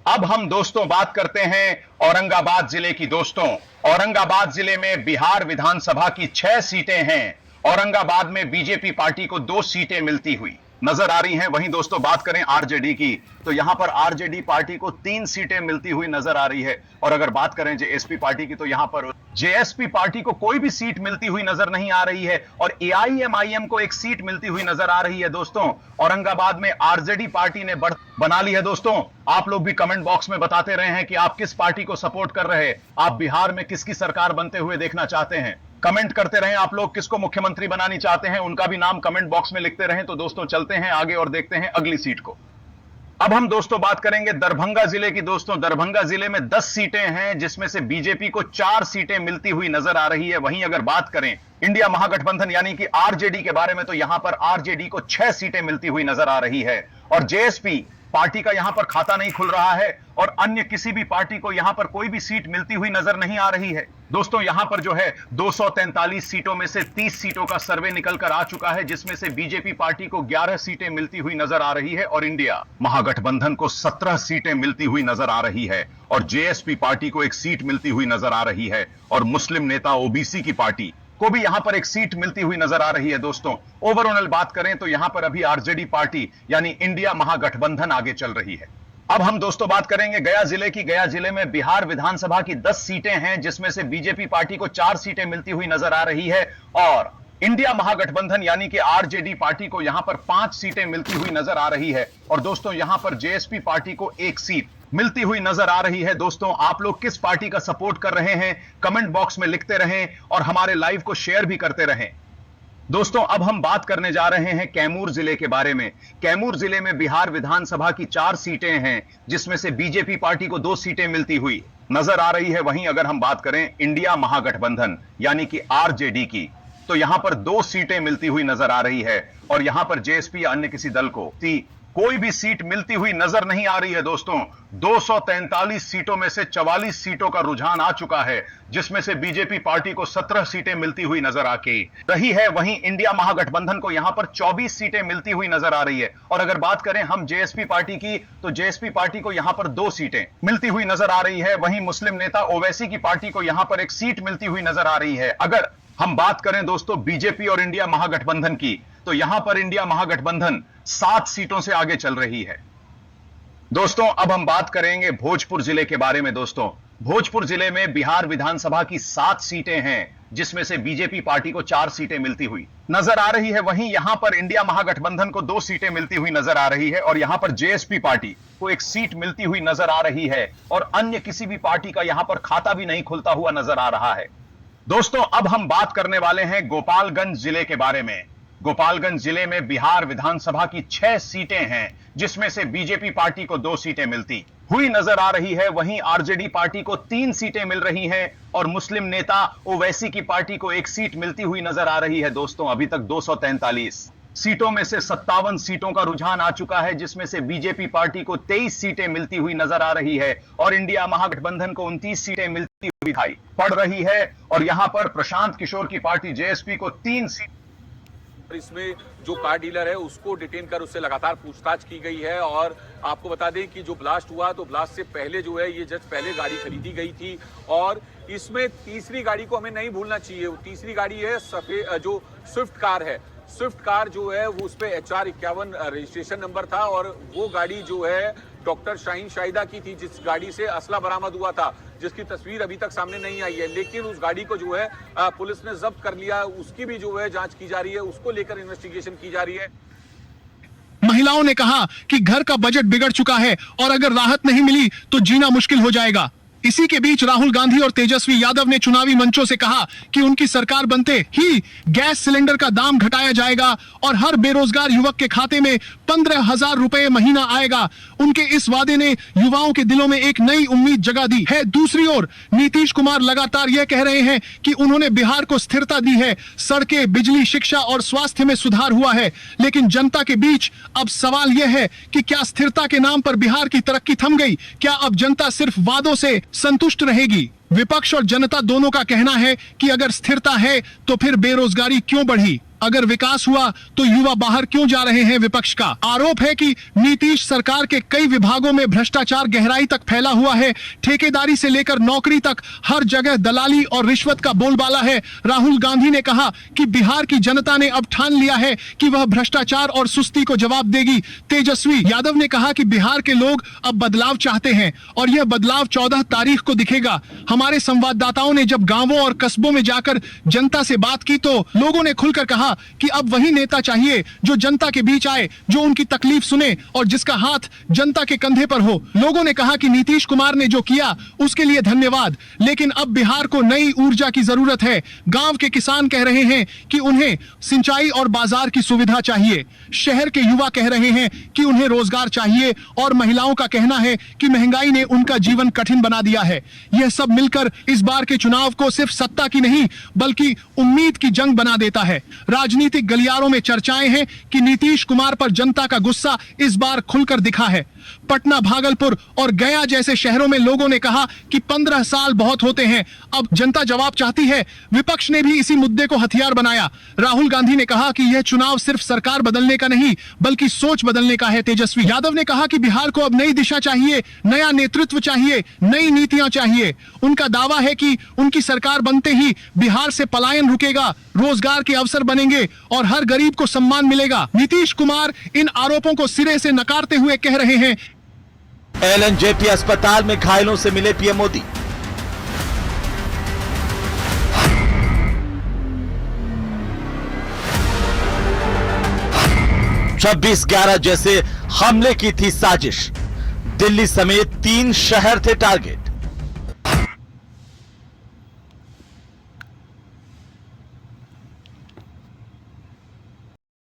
अब हम दोस्तों बात करते हैं औरंगाबाद जिले की। दोस्तों, औरंगाबाद जिले में बिहार विधानसभा की 6 सीटें हैं। औरंगाबाद में बीजेपी पार्टी को 2 सीटें मिलती हुई नजर आ रही हैं। वहीं दोस्तों बात करें आरजेडी की तो यहां पर आरजेडी पार्टी को 3 सीटें मिलती हुई नजर आ रही है और अगर बात करें जेएसपी पार्टी की तो यहां पर जेएसपी पार्टी को कोई भी सीट मिलती हुई नजर नहीं आ रही है और एआईएमआईएम को 1 सीट मिलती हुई नजर आ रही है। दोस्तों, औरंगाबाद में आरजेडी पार्टी ने बढ़त बना ली है। दोस्तों, आप लोग भी कमेंट बॉक्स में बताते रहे हैं कि आप किस पार्टी को सपोर्ट कर रहे हैं, आप बिहार में किसकी सरकार बनते हुए देखना चाहते हैं। कमेंट करते रहें आप लोग किसको मुख्यमंत्री बनानी चाहते हैं, उनका भी नाम कमेंट बॉक्स में लिखते रहें। तो दोस्तों चलते हैं आगे और देखते हैं अगली सीट को। अब हम दोस्तों बात करेंगे दरभंगा जिले की। दोस्तों, दरभंगा जिले में 10 सीटें हैं, जिसमें से बीजेपी को 4 सीटें मिलती हुई नजर आ रही है। वहीं अगर बात करें इंडिया महागठबंधन यानी कि आरजेडी के बारे में तो यहां पर आरजेडी को 6 सीटें मिलती हुई नजर आ रही है और जेएसपी पार्टी का यहां पर खाता नहीं खुल रहा है और अन्य किसी भी पार्टी को यहां पर कोई भी सीट मिलती हुई नजर नहीं आ रही है। दोस्तों, यहां पर जो है 243 सीटों में से 30 सीटों का सर्वे निकल कर आ चुका है, जिसमें से बीजेपी पार्टी को 11 सीटें मिलती हुई नजर आ रही है और इंडिया महागठबंधन को 17 सीटें मिलती हुई नजर आ रही है और जेएसपी पार्टी को 1 सीट मिलती हुई नजर आ रही है और मुस्लिम नेता ओबीसी की पार्टी को भी यहां पर 1 सीट मिलती हुई नजर आ रही है। दोस्तों, ओवरऑल बात करें तो यहां पर अभी आरजेडी पार्टी यानी इंडिया महागठबंधन आगे चल रही है। अब हम दोस्तों बात करेंगे गया जिले की। गया जिले में बिहार विधानसभा की 10 सीटें हैं, जिसमें से बीजेपी पार्टी को 4 सीटें मिलती हुई नजर आ रही है और इंडिया महागठबंधन यानी कि आरजेडी पार्टी को यहां पर 5 सीटें मिलती हुई नजर आ रही है। और दोस्तों यहां पर जेएसपी पार्टी को 1 सीट मिलती हुई नजर आ रही है। दोस्तों आप लोग किस पार्टी का सपोर्ट कर रहे हैं कमेंट बॉक्स में लिखते रहें और हमारे लाइव को शेयर भी करते रहें। दोस्तों अब हम बात करने जा रहे हैं कैमूर जिले के बारे में। कैमूर जिले में बिहार विधानसभा की 4 सीटें हैं, जिसमें से बीजेपी पार्टी को 2 सीटें मिलती हुई नजर आ रही है। वहीं अगर हम बात करें इंडिया महागठबंधन यानी कि आरजेडी की, तो यहां पर 2 सीटें मिलती हुई नजर आ रही है और यहां पर जेएसपी या अन्य किसी दल को कोई भी सीट मिलती हुई नजर नहीं आ रही है। दोस्तों 243 सीटों में से 44 सीटों का रुझान आ चुका है, जिसमें से बीजेपी पार्टी को 17 सीटें मिलती हुई नजर आके रही है। वहीं इंडिया महागठबंधन को यहां पर 24 सीटें मिलती हुई नजर आ रही है। और अगर बात करें हम जेएसपी पार्टी की, तो जेएसपी पार्टी को यहां पर 2 सीटें मिलती हुई नजर आ रही है। वहीं मुस्लिम नेता ओवैसी की पार्टी को यहां पर 1 सीट मिलती हुई नजर आ रही है। अगर हम बात करें दोस्तों बीजेपी और इंडिया महागठबंधन की, तो यहां पर इंडिया महागठबंधन 7 सीटों से आगे चल रही है। दोस्तों अब हम बात करेंगे भोजपुर जिले के बारे में। दोस्तों भोजपुर जिले में बिहार विधानसभा की 7 सीटें हैं, जिसमें से बीजेपी पार्टी को 4 सीटें मिलती हुई नजर आ रही है। वहीं यहां पर इंडिया महागठबंधन को 2 सीटें मिलती हुई नजर आ रही है और यहां पर जेएसपी पार्टी को 1 सीट मिलती हुई नजर आ रही है और अन्य किसी भी पार्टी का यहां पर खाता भी नहीं खुलता हुआ नजर आ रहा है। दोस्तों अब हम बात करने वाले हैं गोपालगंज जिले के बारे में। गोपालगंज जिले में बिहार विधानसभा की 6 सीटें हैं, जिसमें से बीजेपी पार्टी को 2 सीटें मिलती हुई नजर आ रही है। वहीं आरजेडी पार्टी को 3 सीटें मिल रही हैं और मुस्लिम नेता ओवैसी की पार्टी को 1 सीट मिलती हुई नजर आ रही है। दोस्तों अभी तक 243 सीटों में से 57 सीटों का रुझान आ चुका है, जिसमें से बीजेपी पार्टी को 23 सीटें मिलती हुई नजर आ रही है और इंडिया महागठबंधन को 29 सीटें मिलती हुई दिखाई पड़ रही है। और यहां पर प्रशांत किशोर की पार्टी जेएसपी को 3 सीट। इसमें जो कार डीलर है उसको डिटेन कर उससे लगातार पूछताछ की गई है। और आपको बता दें कि जो ब्लास्ट हुआ तो ब्लास्ट से पहले जो है ये जस्ट पहले गाड़ी खरीदी गई थी और इसमें तीसरी गाड़ी को हमें नहीं भूलना चाहिए। वो तीसरी गाड़ी है सफेद जो स्विफ्ट कार है। स्विफ्ट कार जो है वो उस पे HR51 रजिस्ट्रेशन नंबर था और वो गाड़ी जो है डॉक्टर शाहीन शाहिदा की थी, जिस गाड़ी से असला बरामद हुआ था, जिसकी तस्वीर अभी तक सामने नहीं आई है। लेकिन उस गाड़ी को जो है पुलिस ने जब्त कर लिया, उसकी भी जो है जांच की जा रही है, उसको लेकर इन्वेस्टिगेशन की जा रही है। महिलाओं ने कहा कि घर का बजट बिगड़ चुका है और अगर राहत नहीं मिली तो जीना मुश्किल हो जाएगा। इसी के बीच राहुल गांधी और तेजस्वी यादव ने चुनावी मंचों से कहा कि उनकी सरकार बनते ही गैस सिलेंडर का दाम घटाया जाएगा और हर बेरोजगार युवक के खाते में 15,000 रुपए महीना आएगा। उनके इस वादे ने युवाओं के दिलों में एक नई उम्मीद जगा दी है। दूसरी ओर नीतीश कुमार लगातार यह कह रहे हैं कि उन्होंने बिहार को स्थिरता दी है, सड़कें, बिजली, शिक्षा और स्वास्थ्य में सुधार हुआ है। लेकिन जनता के बीच अब सवाल यह है कि क्या स्थिरता के नाम पर बिहार की तरक्की थम गई? क्या अब जनता सिर्फ वादों से संतुष्ट रहेगी? विपक्ष और जनता दोनों का कहना है कि अगर स्थिरता है तो फिर बेरोजगारी क्यों बढ़ी? अगर विकास हुआ तो युवा बाहर क्यों जा रहे हैं? विपक्ष का आरोप है कि नीतीश सरकार के कई विभागों में भ्रष्टाचार गहराई तक फैला हुआ है। ठेकेदारी से लेकर नौकरी तक हर जगह दलाली और रिश्वत का बोलबाला है। राहुल गांधी ने कहा कि बिहार की जनता ने अब ठान लिया है कि वह भ्रष्टाचार और सुस्ती को जवाब देगी। तेजस्वी यादव ने कहा कि बिहार के लोग अब बदलाव चाहते हैं और यह बदलाव 14 तारीख को दिखेगा। हमारे संवाददाताओं ने जब गांवों और कस्बों में जाकर जनता से बात की तो लोगों ने खुलकर कहा कि अब वही नेता चाहिए जो जनता के बीच आए, जो उनकी तकलीफ सुने और जिसका हाथ जनता के कंधे पर हो। लोगों ने कहा कि नीतीश कुमार ने जो किया उसके लिए धन्यवाद, लेकिन अब बिहार को नई ऊर्जा की जरूरत है। गांव के किसान कह रहे हैं कि उन्हें सिंचाई और बाजार की सुविधा चाहिए। शहर के युवा कह रहे हैं कि उन्हें रोजगार चाहिए और महिलाओं का कहना है कि महंगाई ने उनका जीवन कठिन बना दिया है। यह सब मिलकर इस बार के चुनाव को सिर्फ सत्ता की नहीं बल्कि उम्मीद की जंग बना देता है। राजनीतिक गलियारों में चर्चाएं हैं कि नीतीश कुमार पर जनता का गुस्सा इस बार खुलकर दिखा है। पटना, भागलपुर और गया जैसे शहरों में लोगों ने कहा कि 15 साल बहुत होते हैं, अब जनता जवाब चाहती है। विपक्ष ने भी इसी मुद्दे को हथियार बनाया। राहुल गांधी ने कहा कि यह चुनाव सिर्फ सरकार बदलने का नहीं बल्कि सोच बदलने का है। तेजस्वी यादव ने कहा कि बिहार को अब नई दिशा चाहिए, नया नेतृत्व चाहिए, नई नीतियां चाहिए। उनका दावा है कि उनकी सरकार बनते ही बिहार से पलायन रुकेगा, रोजगार के अवसर बनेंगे और हर गरीब को सम्मान मिलेगा। नीतीश कुमार इन आरोपों को सिरे से नकारते हुए कह रहे हैं एलएनजेपी अस्पताल में घायलों से मिले पीएम मोदी। छब्बीस 11 जैसे हमले की थी साजिश। दिल्ली समेत 3 शहर थे टारगेट।